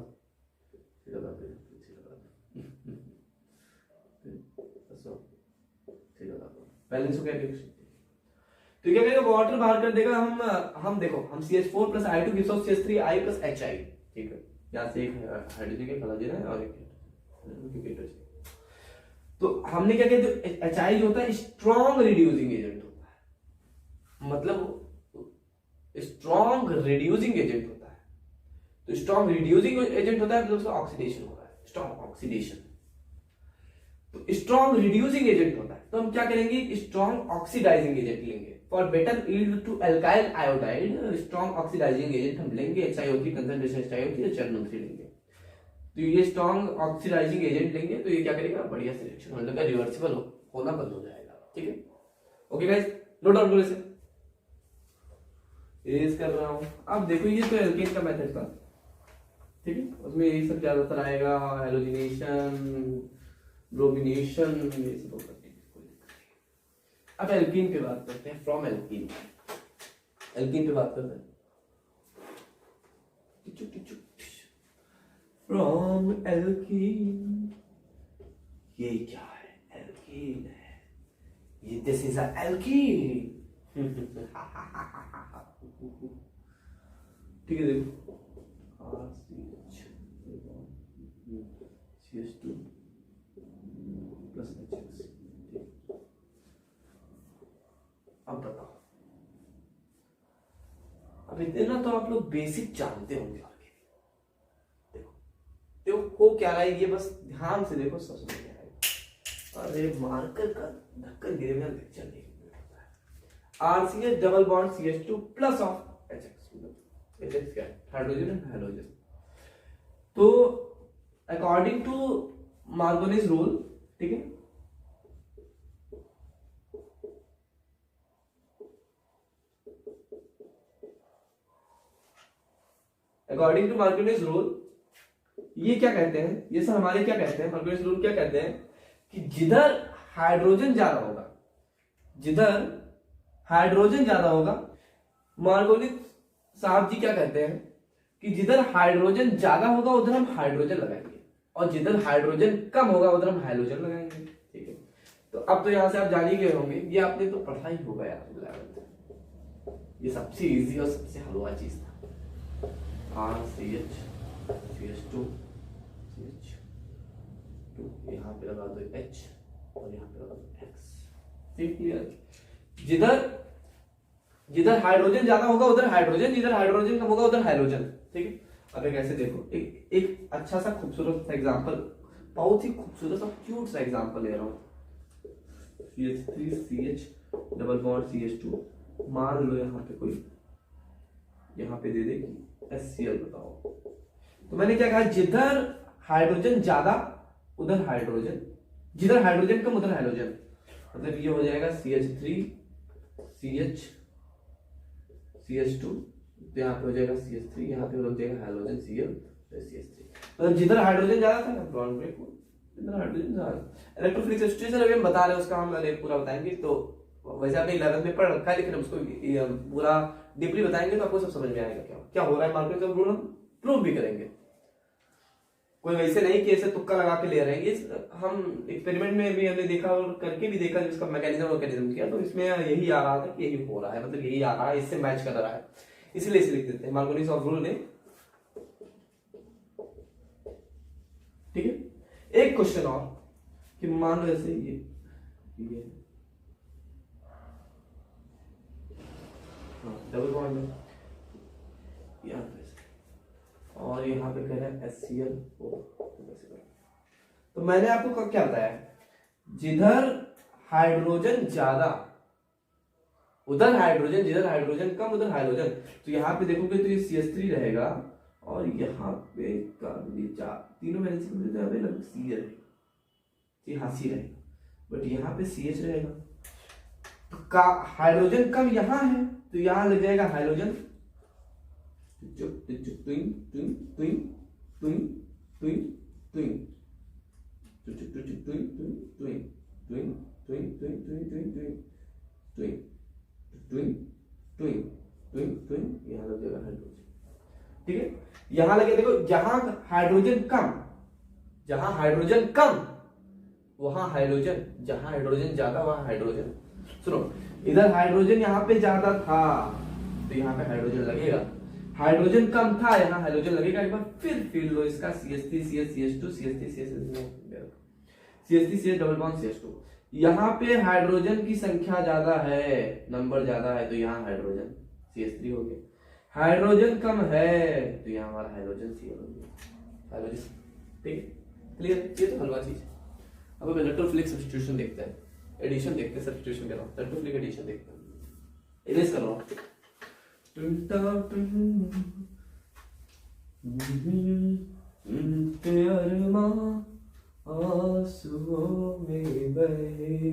बैलेंस हो गया रिएक्शन। तो क्या करेगा, वाटर बाहर कर देगा। हम देखो, हम CH4 plus I2 gives off CH3I plus HI, ठीक है, यहाँ से एक हाइड्रोजन के हाइड्रोजन है और एक, तो हमने क्या किया, जो HI जो होता है स्ट्रॉन्ग रिड्यूसिंग एजेंट होता है, मतलब स्ट्रॉन्ग रिड्यूसिंग एजेंट होता है। तो स्ट्रॉन्ग रिड्यूसिंग एजेंट होता है मतलब उसका ऑक्सीडेशन हो रहा है, स्ट्रॉन्ग ऑक्सीडेशन। तो स्ट्रॉन्ग रिड्यूसिंग एजेंट होता है, तो हम क्या करेंगे, स्ट्रॉन्ग ऑक्सीडाइजिंग एजेंट लेंगे। For better yield to alkyl iodide strong oxidising agent हम लेंगे HiO3 कंसंट्रेशन HiO3 चरणों3 लेंगे। तो ये स्ट्रॉन्ग ऑक्सीडाइजिंग एजेंट लेंगे, तो ये क्या करेगा, बढ़िया से रिएक्शन होने लगेगा, रिवर्सिबल होना बंद हो जाएगा। ठीक है, ओके गाइस, नोट डाउन करो इसे, इरेज कर रहा हूं। अब देखो ये तो एल्केन का मेथड था, ठीक है, उसमें यही सब ज्यादातर आएगा, हेलोजिनेशन, ब्रोमिनेशन, ये सब होगा। अब एल्कीन पे बात करते हैं, फ्रॉम एल्कीन, एल्कीन पे बात करते हैं। फ्रॉम एल्कीन, ये क्या है, एल्कीन है ये, दिस इज अ एल्कीन। ठीक है, देखो CH2 प्लस HX। अब बताओ, अब इतना तो आप लोग बेसिक जानते होंगे, देखो देखो हो क्या रहा है, ये बस ध्यान से देखो, सब समझ में आएगा। अरे मार्कर का ढक्कन गिरे बिना लेक्चर नहीं होता है। RCH double bond CH2 plus of HX, HX क्या है, हाइड्रोजन है, हाइड्रोजन। तो अकॉर्डिंग टू मार्कोनीज रूल, ठीक है, अकॉर्डिंग टू मार्कोनीज रूल ये क्या कहते हैं, ये सब हमारे क्या कहते हैं, मार्कोनीज रूल क्या कहते हैं कि जिधर हाइड्रोजन ज्यादा होगा, जिधर हाइड्रोजन ज्यादा होगा, मार्कोनीज साहब जी क्या कहते हैं कि जिधर हाइड्रोजन ज्यादा होगा उधर हम हाइड्रोजन लगाएंगे, और जिधर हाइड्रोजन कम होगा उधर हम हाइड्रोजन लगाएंगे। ठीक है, तो अब तो यहां से आप जान ही गए होंगे, ये आपने तो पढ़ा ही होगा यार 11th, ये सबसे इजी और सबसे हलवा चीज था। RCH CH2 CH2, यहाँ पे लगा दो H और यहाँ पे लगा दो X। ठीक, क्लियर। जिधर हाइड्रोजन ज्यादा होगा उधर हाइड्रोजन, जिधर हाइड्रोजन कम होगा उधर हाइड्रोजन। ठीक है, अब एक ऐसे देखो, एक अच्छा सा खूबसूरत सा एग्जांपल, बहुत ही खूबसूरत सा क्यूट सा एग्जांपल ले रहा हूँ। CH3CH डबल बॉन्ड CH2, मान लो यहाँ पे कोई, यहाँ पे दे देगी HCl, बताओ। तो मैंने क्या कहा, जिधर हाइड्रोजन ज्यादा उधर हाइड्रोजन, जिधर हाइड्रोजन कम उधर हाइड्रोजन, मतलब ये हो जाएगा CH3CH CH2, तो यहाँ पे हो जाएगा CH3, यहाँ पे हो जाएगा हाइड्रोजन Cl CH3। मतलब जिधर हाइड्रोजन ज्यादा था ना, बॉन्ड ब्रेक, जिधर हाइड्रोजन ज्यादा। इलेक्ट्रोफिलिक सब्स्टिट्यूशन अभी हम बता रहे हैं, उसका हम पूरा बताएंगे। तो वैसे आपने 11th में पढ़ रखा है, लेकिन उसको पूरा डीपली बताएंगे तो आपको सब समझ में आएगा क्या क्या हो रहा है। मार्कोनीज रूल हम प्रूव भी करेंगे, कोई वैसे नहीं कि ऐसे तुक्का लगा के ले रहे हैं। ये हम एक्सपेरिमेंट में भी हमने देखा और करके भी देखा, जिसका मैकेनिज्म किया, तो इसमें यही आ रहा था कि यही हो रहा है, मतलब यही आ रहा है, इससे मैच कर रहा है, इसलिए इसे लिख देते हैं मार्कोनीज रूल ने। ठीक है, एक क्वेश्चन और कि मान लो ऐसे ये डबल बॉन्ड में यहाँ पे, और यहाँ पे कह रहा है HCl। तो मैंने आपको क्या बताया, जिधर हाइड्रोजन ज्यादा उधर हाइड्रोजन, जिधर हाइड्रोजन कम उधर हाइड्रोजन। तो यहाँ पे देखोगे तो ये CH3 रहेगा, और यहाँ पे तीनों में लगभग Cl है। तो यहाँ C रहेगा, बट यहाँ पे CH रहेगा। तो का हाइड्रोजन कम यहाँ है तो यहाँ लग जाएगा हाइड्रोजन यहाँ लग जाएगा हाइड्रोजन। ठीक है, यहाँ लगे, देखो जहां हाइड्रोजन कम, जहां हाइड्रोजन कम वहां हाइड्रोजन, जहां हाइड्रोजन ज्यादा वहां हाइड्रोजन। सुनो, इधर हाइड्रोजन यहाँ पे ज्यादा था तो यहाँ पे हाइड्रोजन लगेगा, हाइड्रोजन कम था यहाँ हाइड्रोजन लगेगा। एक बार फिर लो इसका CH3 CH CH2 CH3 CH double bond CH2। यहाँ पे हाइड्रोजन की संख्या ज्यादा है, नंबर ज्यादा है तो यहाँ हाइड्रोजन CH3 हो गया, हाइड्रोजन कम है तो यहाँ हमारा हाइड्रोजन Cl हो गया, हाइड्रोजन। ठीक है, क्लियर? ये तो हलवा चीज है। अब इलेक्ट्रोफिलिक सब्स्टिट्यूशन देखते हैं, एडिशन देखते हैं, सब्स्टिट्यूशन कर रहा हूँ, इलेक्ट्रोफिलिक एडिशन देखते हैं, इरेज कर रहा हूँ। आंसुओं में बह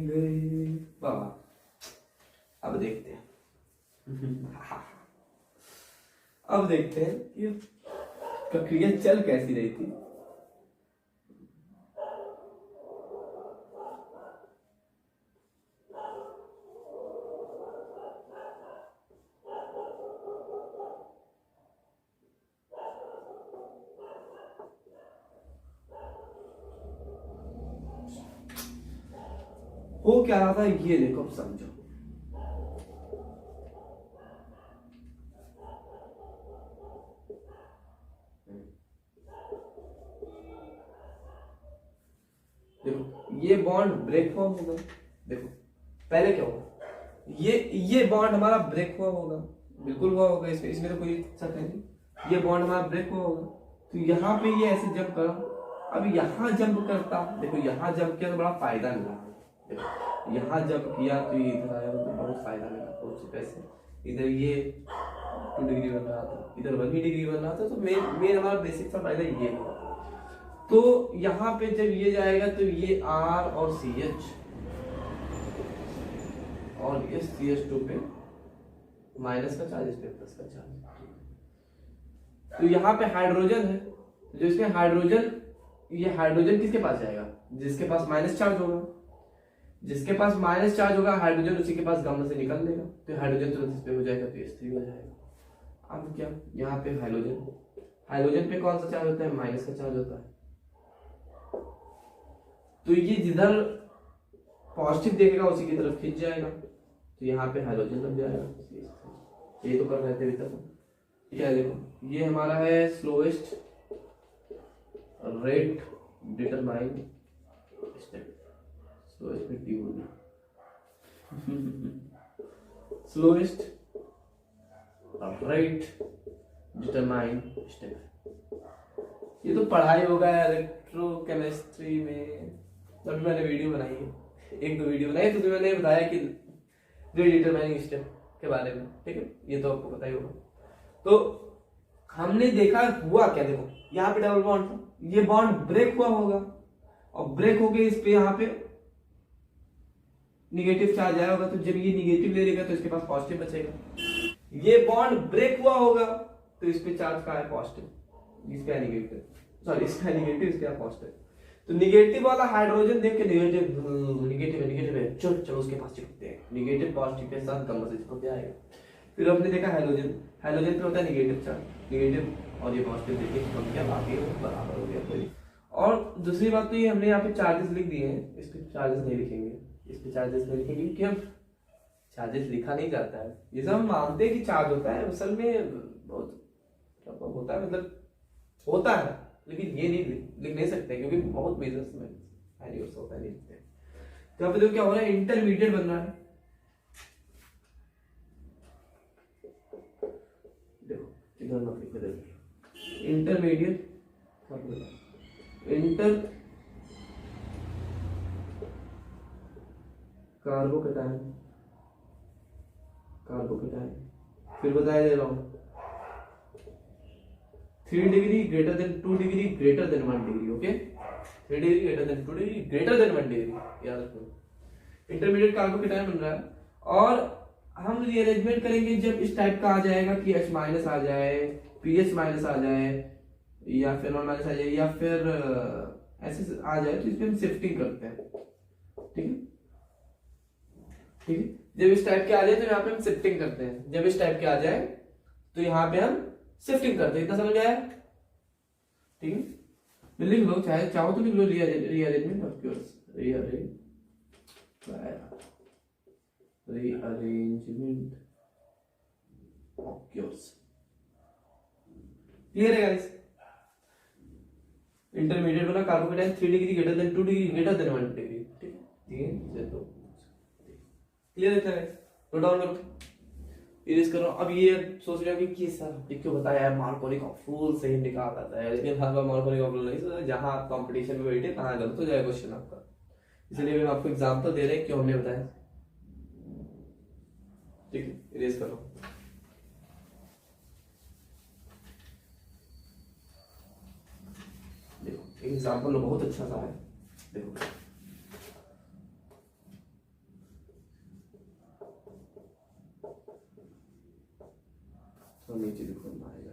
गए। वाह, अब देखते हैं अब देखते हैं कि प्रक्रिया चल कैसी रही थी। हो क्या रहा था ये देखो, अब समझो। देखो ये बॉन्ड ब्रेक हुआ होगा, देखो पहले क्या होगा, ये बॉन्ड हमारा ब्रेक हुआ होगा, बिल्कुल हुआ होगा, इसमें तो कोई शक नहीं। ये बॉन्ड हमारा ब्रेक हुआ होगा तो यहाँ पे ये ऐसे जंप करा, अब यहाँ जंप करता, देखो यहाँ जंप किया तो बड़ा फायदा मिला, देखो यहाँ जंप किया तो ये इधर आया तो बहुत फायदा मिला, बहुत से पैसे। इधर ये 2 डिग्री बन रहा था, इधर 1 डिग्री बन रहा था, तो मेन हमारा बेसिक सा फायदा ये हुआ। तो यहाँ पे जब ये जाएगा तो ये R और CH और ये CH2 पे माइनस का चार्ज, इस पे प्लस का चार्ज। तो यहाँ पे हाइड्रोजन है, जो इसमें हाइड्रोजन, ये हाइड्रोजन किसके पास जाएगा, जिसके पास माइनस चार्ज होगा, जिसके पास माइनस चार्ज होगा हाइड्रोजन उसी के पास गामा से निकल लेगा, तो हाइड्रोजन तुरंत इस पे हो जाएगा तो H3 हो जाएगा। अब क्या, यहाँ पे हाइड्रोजन पे कौन सा चार्ज होता है, माइनस का चार्ज होता है, तो ये जिधर पॉजिटिव देखेगा उसी की तरफ खींच जाएगा, तो यहाँ पे हाइड्रोजन लग जाएगा। ये तो कर रहे थे अभी तक। क्या देखो, ये हमारा है slowest rate determine step, slowest में टी होगी, स्लोएस्ट रेट डिटरमाइन स्टेप। ये तो पढ़ाई होगा इलेक्ट्रोकेमिस्ट्री में, तभी मैंने वीडियो बनाई है, 1-2 वीडियो बनाई, तो मैंने बताया कि रेट डिटरमाइनिंग स्टेप के बारे में। ठीक है, ये तो आपको पता ही होगा। तो हमने देखा हुआ क्या, देखो यहाँ पे डबल बॉन्ड था, ये बॉन्ड ब्रेक हुआ होगा और ब्रेक हो गया, इस पे यहाँ पे निगेटिव चार्ज आया होगा, तो जब ये निगेटिव ले लेगा तो इसके पास पॉजिटिव बचेगा। ये बॉन्ड ब्रेक हुआ होगा तो इस पे चार्ज का है पॉजिटिव, इस पे निगेटिव, सॉरी इस पे निगेटिव, इस पे पॉजिटिव। तो निगेटिव वाला हाइड्रोजन देख के निगेटिव है, चलो उसके पास चिपकते हैं, निगेटिव पॉजिटिव के साथ गामा से चिपक जाएगा। फिर हमने देखा हाइड्रोजन पे होता है निगेटिव चार्ज, निगेटिव और ये पॉजिटिव देखिए हम क्या बाकी बराबर हो गया कोई। और दूसरी बात तो ये हमने यहाँ पे चार्जेस लिख दिए हैं, इस पे चार्जेस नहीं लिखेंगे, इस पे चार्जेस नहीं लिखेंगे क्योंकि हम चार्जेस लिखा नहीं जाता है, ये सब हम मानते हैं कि चार्ज होता है, असल में बहुत होता है, मतलब होता है, लेकिन ये नहीं लिख नहीं सकते क्योंकि बहुत मेजर्स में एनिवर्स होता है, नहीं लिखते। तो यहाँ पे देखो क्या हो रहा है, इंटरमीडिएट बन रहा है, देखो इधर मत लिखो, देखो इंटरमीडिएट, इंटर कार्बोकेटायन, फिर बताया दे रहा हूं 3 degree greater than 2 degree greater than 1 degree, okay. 3 degree greater than 2 degree greater than 1 degree, याद रखो। इंटरमीडिएट कार्बोकेटायन बन रहा है और हम रीअरेंजमेंट करेंगे जब इस टाइप का आ जाएगा कि H माइनस आ जाए, PH माइनस आ जाए या फिर नॉन माइनस आ जाए या फिर ऐसे आ जाए, तो इसमें हम शिफ्टिंग करते हैं। ठीक है, ठीक है। जब इस टाइप के आ जाए तो यहाँ पे हम शिफ्टिंग करते हैं, जब इस टाइप के आ जाए तो यहाँ पे हम शिफ्टिंग करते हैं। इतना समझ आया? ठीक है, लिख लो, चाहे चाहो तो लिख लो rearrangement of yours, rearrangement of yours. Clear है गाइस? इंटरमीडिएट बना carbocation 3 degree greater than 2 degree greater than 1 degree. ठीक है, 3 से 2। क्लियर है गाइस? नोट डाउन करो, इरेज करो। अब ये सोच रहे हो कि सर ये क्यों बताया है, मार्कोनी का रूल सही निकाल आता है, लेकिन हर बार मार्कोनी का रूल नहीं सोचा। जहां आप कंपटीशन में बैठे कहां गलत हो जाए क्वेश्चन आपका, इसलिए हम आपको एग्जांपल दे रहे हैं क्यों हमने बताया। ठीक है, इरेज करो। देखो एग्जांपल बहुत अच्छा सा है, देखो तो नीचे देखो आएगा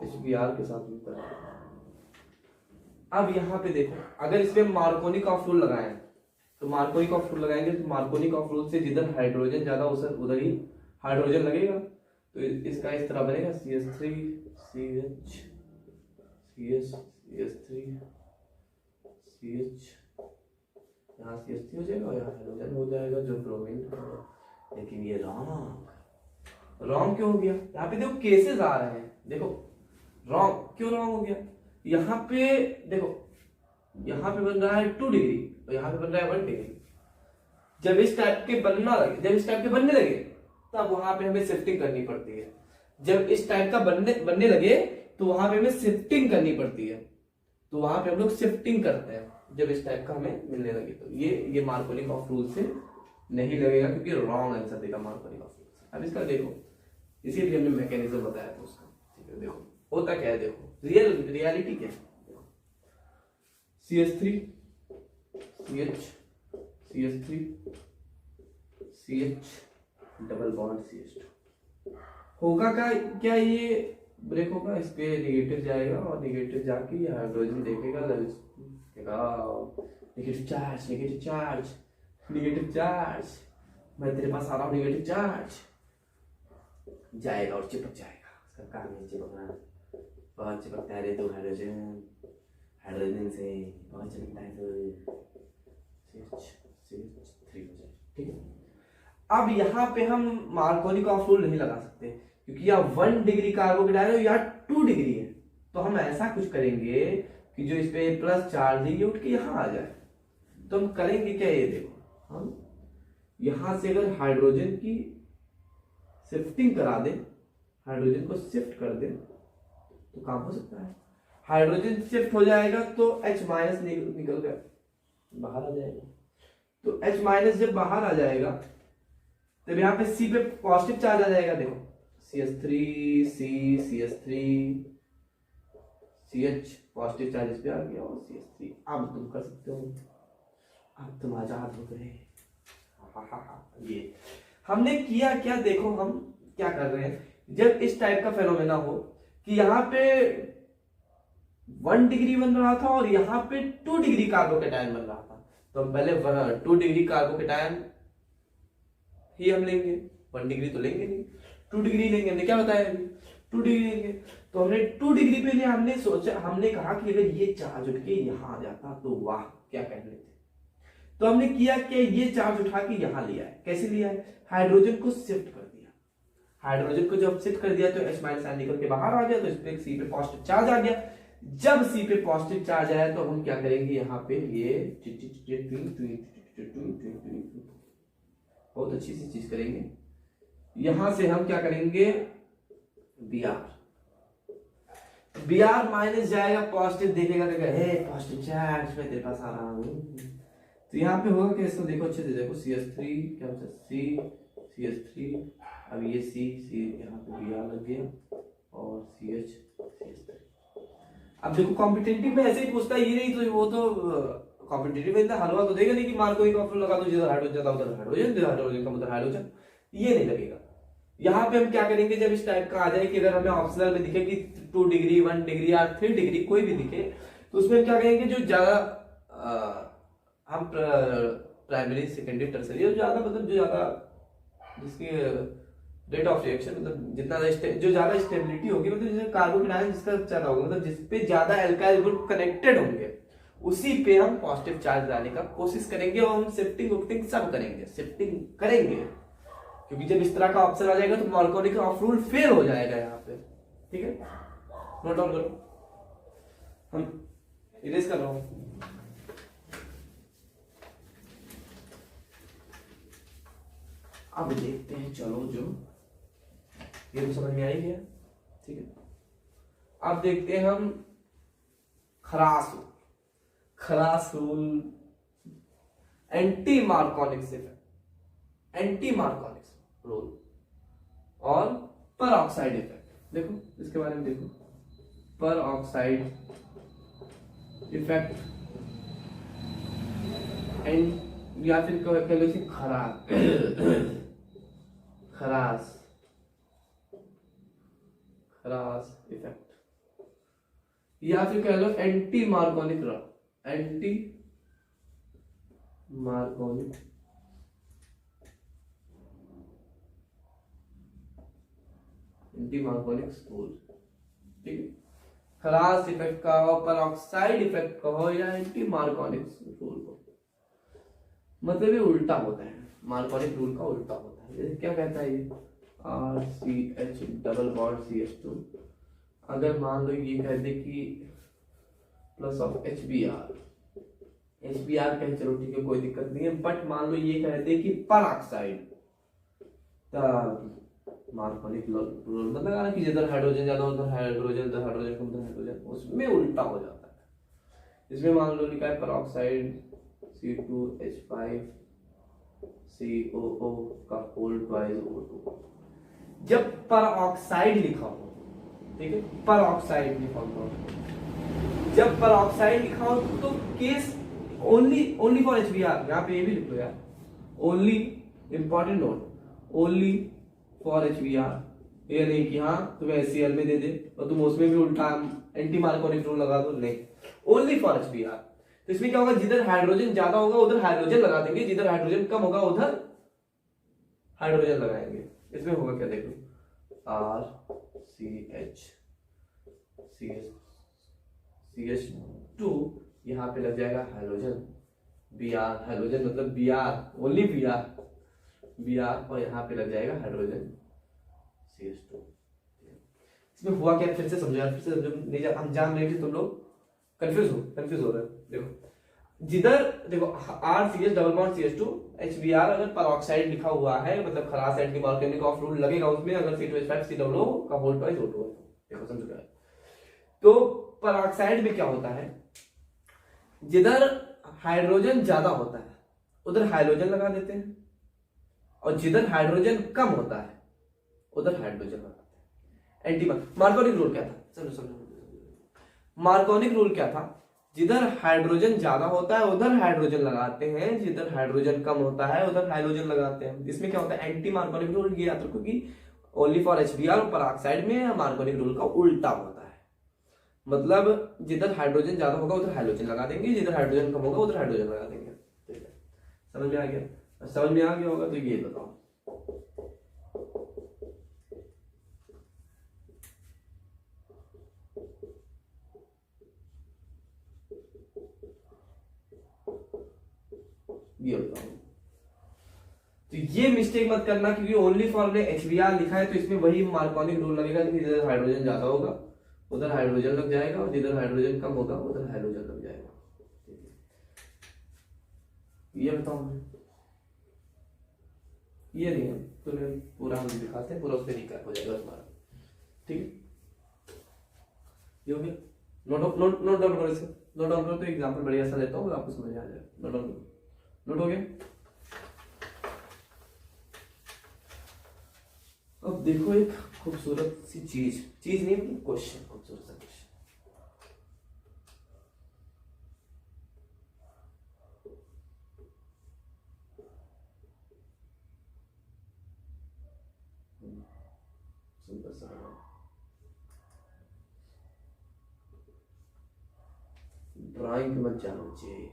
HBr के साथ मिलता है। अब यहाँ पे देखो, अगर इसमें मार्कोनी का रूल लगाए तो मार्कोनी का रूल लगाएंगे तो मार्कोनी का रूल से जिधर हाइड्रोजन ज्यादा उधर ही हाइड्रोजन लगेगा। तो इसका इस तरह बनेगा CH3 CH CS CH3 CH, यहाँ CH3 हो जाएगा और यहाँ हाइड्रोजन हो जाएगा जो ब्रोमीन। लेकिन ये रॉन्ग क्यों हो गया? यहाँ पे देखो केसेस आ रहे हैं, देखो रॉन्ग क्यों रॉन्ग हो गया? यहाँ पे देखो, यहाँ पे बन रहा है 2 डिग्री और यहाँ पे बन रहा है 1 डिग्री। जब इस टाइप के बनने लगे तब वहां पे हमें शिफ्टिंग करनी पड़ती है। जब इस टाइप का बनने लगे तो वहां पे हमें शिफ्टिंग करनी पड़ती है, तो वहां पे हम लोग शिफ्टिंग करते हैं जब इस टाइप का हमें मिलने लगे। तो ये मार्कोनी का रूल से नहीं लगेगा क्योंकि रॉन्ग आंसर देगा मार्कोनी का रूल से। अब इसका देखो, इसीलिए हमने मैकेनिज्म बताया था उसका। ठीक है, देखो होता क्या है, देखो रियलिटी क्या है। CH3 CH CH3 CH double bond CH2 होगा क्या ये ब्रेक होगा, इस पे नेगेटिव जाएगा और नेगेटिव जाके ये हाइड्रोजन देखेगा, negative charge negative charge negative charge, मैं तेरे पास आ रहा हूँ, नेगेटिव चार्ज जाएगा और चिपक जाएगा। उसका काम है चिपकना, बहुत चिपकता है रे तो हाइड्रोजन से बहुत चिपकता है तो CH3 हो जाए। ठीक है, अब यहाँ पे हम मार्कोनी का रूल नहीं लगा सकते क्योंकि यह 1 डिग्री कार्बोकेटायन है या 2 डिग्री है। तो हम ऐसा कुछ करेंगे कि जो इस पे प्लस चार्ज है ये उठ के यहाँ आ जाए। तो हम करेंगे क्या, ये देखो, हम यहां से अगर हाइड्रोजन की शिफ्टिंग करा दें, हाइड्रोजन को शिफ्ट कर दें तो काम हो सकता है। हाइड्रोजन शिफ्ट हो जाएगा तो H माइनस निकल कर बाहर आ जाएगा। तो H माइनस जब बाहर आ जाएगा तब यहाँ पे C पे पॉजिटिव चार्ज आ जाएगा। देखो CH3 C CH3 CH positive charge इस पे आ गया और CH3। अब तुम कर सकते हो, अब तुम आजाद हो गए। ये हमने किया क्या, देखो हम क्या कर रहे हैं, जब इस टाइप का फेनोमेना हो कि यहाँ पे 1 डिग्री बन रहा था और यहाँ पे 2 डिग्री कार्बोकेटायन बन रहा था, तो हम पहले 2 डिग्री कार्बोकेटायन ही हम लेंगे, 1 डिग्री तो लेंगे नहीं, 2 डिग्री लेंगे। हमने क्या बताया अभी, 2 डिग्री लेंगे। तो हमने 2 डिग्री पे लिए, हमने सोचा, हमने कहा कि अगर ये चार्ज उठ के यहाँ आ जाता तो वाह क्या कह रहे थे। तो हमने किया कि ये चार्ज उठा के यहाँ लिया है। कैसे लिया है, हाइड्रोजन को शिफ्ट कर दिया। हाइड्रोजन को जब शिफ्ट कर दिया तो H माइनस आयन निकल के बाहर आ गया, तो इस पे C पे पॉजिटिव चार्ज आ गया। जब C पे पॉजिटिव चार्ज आया तो हम क्या करेंगे, यहाँ पे ये बहुत अच्छी सी चीज करेंगे। यहां से हम क्या करेंगे, Br माइनस जाएगा, पॉजिटिव देखेगा, कहेगा पॉजिटिव चार्ज मैं तेरे पास आ रहा हूं। तो यहाँ पे होगा कि इसको देखो अच्छे से, देखो CH3 क्या होता है, C CH3 अब ये सी सी यहाँ पे बी आर लग गया और सी एच सी एच। अब देखो कॉम्पिटेटिव में ऐसे ही पूछता है, ये नहीं तो वो तो कॉम्पिटेटिव में हलवा तो देगा नहीं कि मार्को एक ऑप्शन लगा दो जिधर हाइड्रोजन था उधर हाइड्रोजन, जिधर हाइड्रोजन का उधर हाइड्रोजन, ये नहीं लगेगा। यहाँ पे हम क्या करेंगे, जब इस टाइप का आ जाए कि अगर हमें ऑप्शनल में दिखे कि 2 डिग्री 1 डिग्री या 3 डिग्री कोई भी दिखे, तो उसमें हम क्या कहेंगे, जो ज्यादा हम प्राइमरी सेकेंडरी टर्सरी ज्यादा मतलब जो ज्यादा जिसकी रेट ऑफ रिएक्शन मतलब जितना जो ज्यादा स्टेबिलिटी होगी, मतलब जैसे कार्बोकेटायन जिसका ज्यादा होगा, मतलब जिसपे ज्यादा एल्काइल ग्रुप कनेक्टेड होंगे उसी पे हम पॉजिटिव चार्ज लाने का कोशिश करेंगे और हम शिफ्टिंग वुफ्टिंग सब करेंगे, शिफ्टिंग करेंगे, क्योंकि जब इस तरह का ऑप्शन आ जाएगा तो मार्कोनी ऑफ रूल फेल हो जाएगा यहाँ पे। ठीक है, नोट डाउन करो, हम इरेज कर रहा हूं। अब देखते हैं, चलो जो ये तो समझ में आ ही गया। ठीक है, अब देखते हैं हम Kharasch rule anti Markovnikov effect, anti Markovnikov rule और पर ऑक्साइड इफेक्ट। देखो इसके बारे में देखो, पर ऑक्साइड इफेक्ट एंड या फिर कह लो खरास इफेक्ट, या फिर कह लो एंटी मार्कोनिक स्कूल। ठीक है, खरास इफेक्ट का हो, पर ऑक्साइड इफेक्ट का हो या एंटी मार्कोनिक रूल को, मतलब ये उल्टा होता है, मार्कोनिक रूल का उल्टा होता है। जैसे क्या कहता है ये RCH डबल बॉन्ड CH2, अगर मान लो ये कह दे कि प्लस ऑफ HBr कहे, चलो ठीक है कोई दिक्कत नहीं है, बट मान लो ये कह दे कि पर ऑक्साइड, मार्कोनिक रूल मतलब कि जिधर हाइड्रोजन ज्यादा उधर हाइड्रोजन, उधर हाइड्रोजन कम उधर हाइड्रोजन, उसमें उल्टा हो जाता है। इसमें मान लो लिखा है पर ऑक्साइड C2H5 COO का होल ट्वाइस O2। जब पर ऑक्साइड लिखा हो, ठीक है, पर ऑक्साइड लिखा हो, जब पर ऑक्साइड लिखा हो तो केस ओनली फॉर HBr, यहाँ पे ये भी लिख लो यार, only important note, only for HBr। ये नहीं कि हाँ तुम्हें HCl में दे दे और तुम उसमें भी उल्टा एंटी मार्कोनिक रूल लगा दो, नहीं, ओनली फॉर HBr। तो इसमें क्या होगा, जिधर हाइड्रोजन ज्यादा होगा उधर हाइड्रोजन लगा देंगे, जिधर हाइड्रोजन कम होगा उधर हाइड्रोजन लगाएंगे। इसमें होगा क्या, देखो CH2 यहाँ पे लग जाएगा हाइड्रोजन, Br हाइड्रोजन मतलब Br ओनली Br और यहाँ पे लग जाएगा हाइड्रोजन CH2। इसमें हुआ क्या, फिर से समझो यार, फिर से समझो, नहीं हम जान रहे हैं कि तुम लोग कंफ्यूज हो रहे हैं। देखो जिधर देखो RCH double bond CH2 HBr अगर परऑक्साइड लिखा हुआ है, मतलब खरास एंटी मार्कोनिक ऑफ रूल लगेगा उसमें, अगर C2H5 COO का होल ट्वाइस O2 है। देखो समझ गए, तो परऑक्साइड में क्या होता है, जिधर हाइड्रोजन ज्यादा होता है उधर हाइड्रोजन लगा देते हैं, और जिधर हाइड्रोजन कम होता है उधर हाइड्रोजन लगाते हैं। एंटी मार्कोनिक रूल क्या था, समझो मार्कोनिक रूल क्या था, जिधर हाइड्रोजन ज्यादा होता है उधर हाइड्रोजन लगाते हैं, जिधर हाइड्रोजन कम होता है उधर हाइड्रोजन लगाते हैं। इसमें क्या होता है, एंटी मार्कोनिक रूल, ये याद रखो कि ओनली फॉर HBr और परऑक्साइड में मार्कोनिक रूल का उल्टा होता है, मतलब जिधर हाइड्रोजन ज्यादा होगा उधर हाइड्रोजन लगा देंगे, जिधर हाइड्रोजन कम होगा उधर हाइड्रोजन लगा देंगे। ठीक है, समझ में आ गया? समझ में आ गया होगा तो ये बताओ, ये बताओ। तो ये मिस्टेक मत करना, क्योंकि ओनली फॉर ने HBr लिखा है तो इसमें वही मार्कोनिक रूल लगेगा कि जिधर हाइड्रोजन ज्यादा होगा उधर हाइड्रोजन लग जाएगा, और जिधर हाइड्रोजन कम होगा उधर हाइड्रोजन लग जाएगा। ये बताओ, ये नहीं है तुम्हें पूरा हम दिखाते हैं, पूरा उस पर रिकैप हो जाएगा तुम्हारा। ठीक है, ये हो गया। नोट डाउन करो इसे, नोट डाउन करो तो एग्जांपल बढ़िया सा देता हूँ, आपको समझ आ जाएगा। नोट डाउन करो, नोट हो गया। अब देखो एक खूबसूरत सी चीज, चीज नहीं मतलब क्वेश्चन, खूबसूरत सा क्वेश्चन। सुंदर सा ड्राइंग मत जानो चाहिए।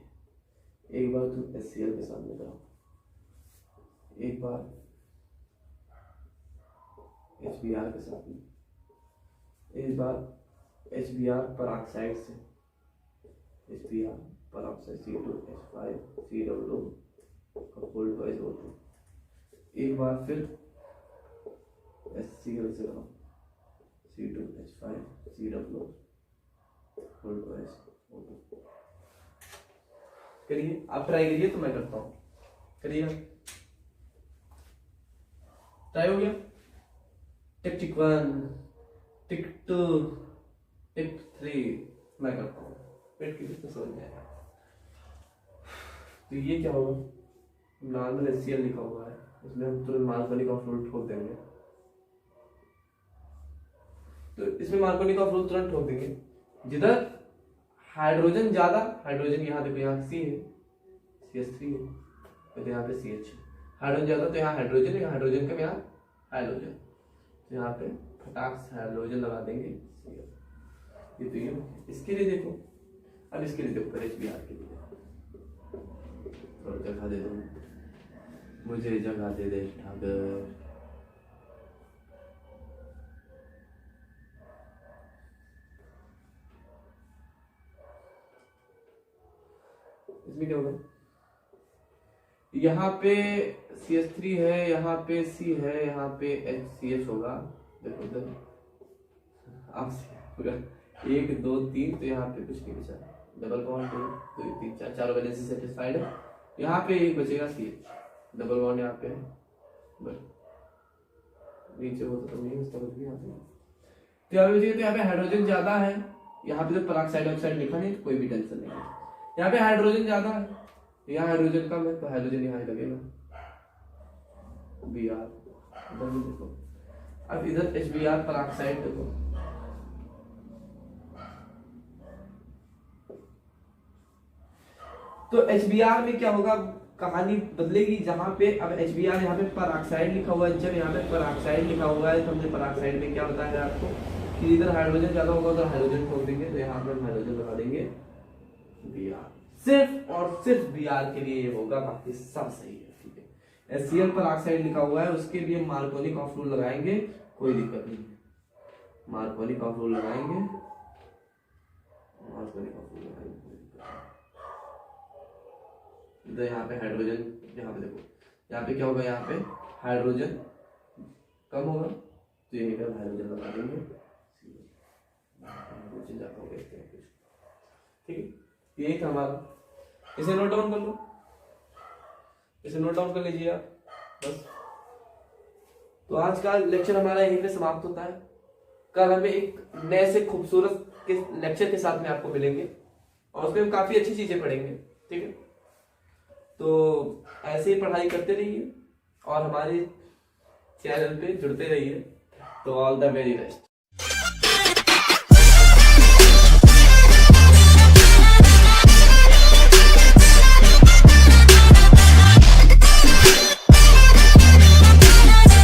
एक बार तुम एचसीएल के सामने जाओ, एक बार एचबीआर के साथ में, एक बार एचबीआर पराक्साइड से, HBR peroxide C2H5 CW hold wise O2, एक बार फिर HCl से करो C2H5 CW hold wise O2। करिए, आप ट्राई करिए तो मैं करता हूँ, करिए। ट्राई हो गया? टिक 1, टिक 2, टिक 3 मैं करता हूँ, पेट की तो समझ जाएगा। तो ये क्या होगा, नॉर्मल HCl लिखा हुआ है, इसमें हम तुरंत मार्कोनी का फ्लूइड ठोक देंगे। तो इसमें मार्कोनी का फ्लूइड तुरंत ठोक देंगे। जिधर हाइड्रोजन ज्यादा, हाइड्रोजन यहाँ देखो, यहाँ C है, CH3 है, तो यहाँ पे CH है। हाइड्रोजन ज्यादा तो यहाँ हाइड्रोजन, यहाँ हाइड्रोजन कम, यहाँ हाइड्रोजन, तो यहाँ पे फटाक से हाइड्रोजन लगा देंगे ये। तो ये इसके लिए देखो, अब इसके लिए देखो HBr के लिए थोड़ा जगह दे दो, मुझे जगह दे दे ठाकर। इसमें क्या होगा, यहाँ पे CH3 है, यहाँ पे C है, यहाँ पे HCH होगा, देखो इधर आप होगा 1 2 3, तो यहाँ पे कुछ नहीं बचा, डबल बॉन्ड 2 3 4, चारों वैलेंसी सेटिस्फाइड है। यहाँ पे एक बचेगा CH, डबल बॉन्ड यहाँ पे है, बस नीचे हो तो नहीं उसका बच गया यहाँ पे। तो यहाँ पे बचेगा, तो यहाँ पे हाइड्रोजन ज्यादा है, यहाँ पे तो पेरोक्साइड ऑक्साइड लिखा नहीं, तो कोई भी टेंशन नहीं है। यहाँ पे हाइड्रोजन ज्यादा है, यहाँ हाइड्रोजन कम है, तो हाइड्रोजन यहाँ ही लगेगा Br। इधर भी देखो, अब इधर HBr पेरोक्साइड देखो, तो HBr में क्या होगा, कहानी बदलेगी। जहां पे अब HBr यहाँ पे पेरोक्साइड लिखा हुआ है, जब यहाँ पे पेरोक्साइड लिखा हुआ है तो हमने पेरोक्साइड में क्या बताया आपको कि इधर हाइड्रोजन ज्यादा होगा, उधर हाइड्रोजन छोड़ देंगे, तो यहाँ पे हाइड्रोजन लगा देंगे Br। सिर्फ और सिर्फ Br के लिए ये होगा, बाकी सब सही है, ठीक है। HCl पेरोक्साइड लिखा हुआ है, उसके लिए मार्कोनी का फ्लूइड लगाएंगे, कोई दिक्कत नहीं है, मार्कोनी का फ्लूइड लगाएंगे, मार्कोनी का फ्लूइड लगाएंगे। इधर यहाँ पे हाइड्रोजन, यहाँ पे देखो, यहाँ पे क्या होगा, यहाँ पे हाइड्रोजन कम होगा, तो यही पे हाइड्रोजन लगा देंगे, ठीक है। यही था हमारा, इसे नोट डाउन कर लो, इसे नोट डाउन कर लीजिए आप बस। तो आज का लेक्चर हमारा यहीं पे समाप्त होता है। कल हमें एक नए से खूबसूरत के लेक्चर के साथ में आपको मिलेंगे, और उसमें हम काफी अच्छी चीजें पढ़ेंगे, ठीक है। तो ऐसे ही पढ़ाई करते रहिए और हमारे चैनल पे जुड़ते रहिए। तो ऑल द वेरी बेस्ट।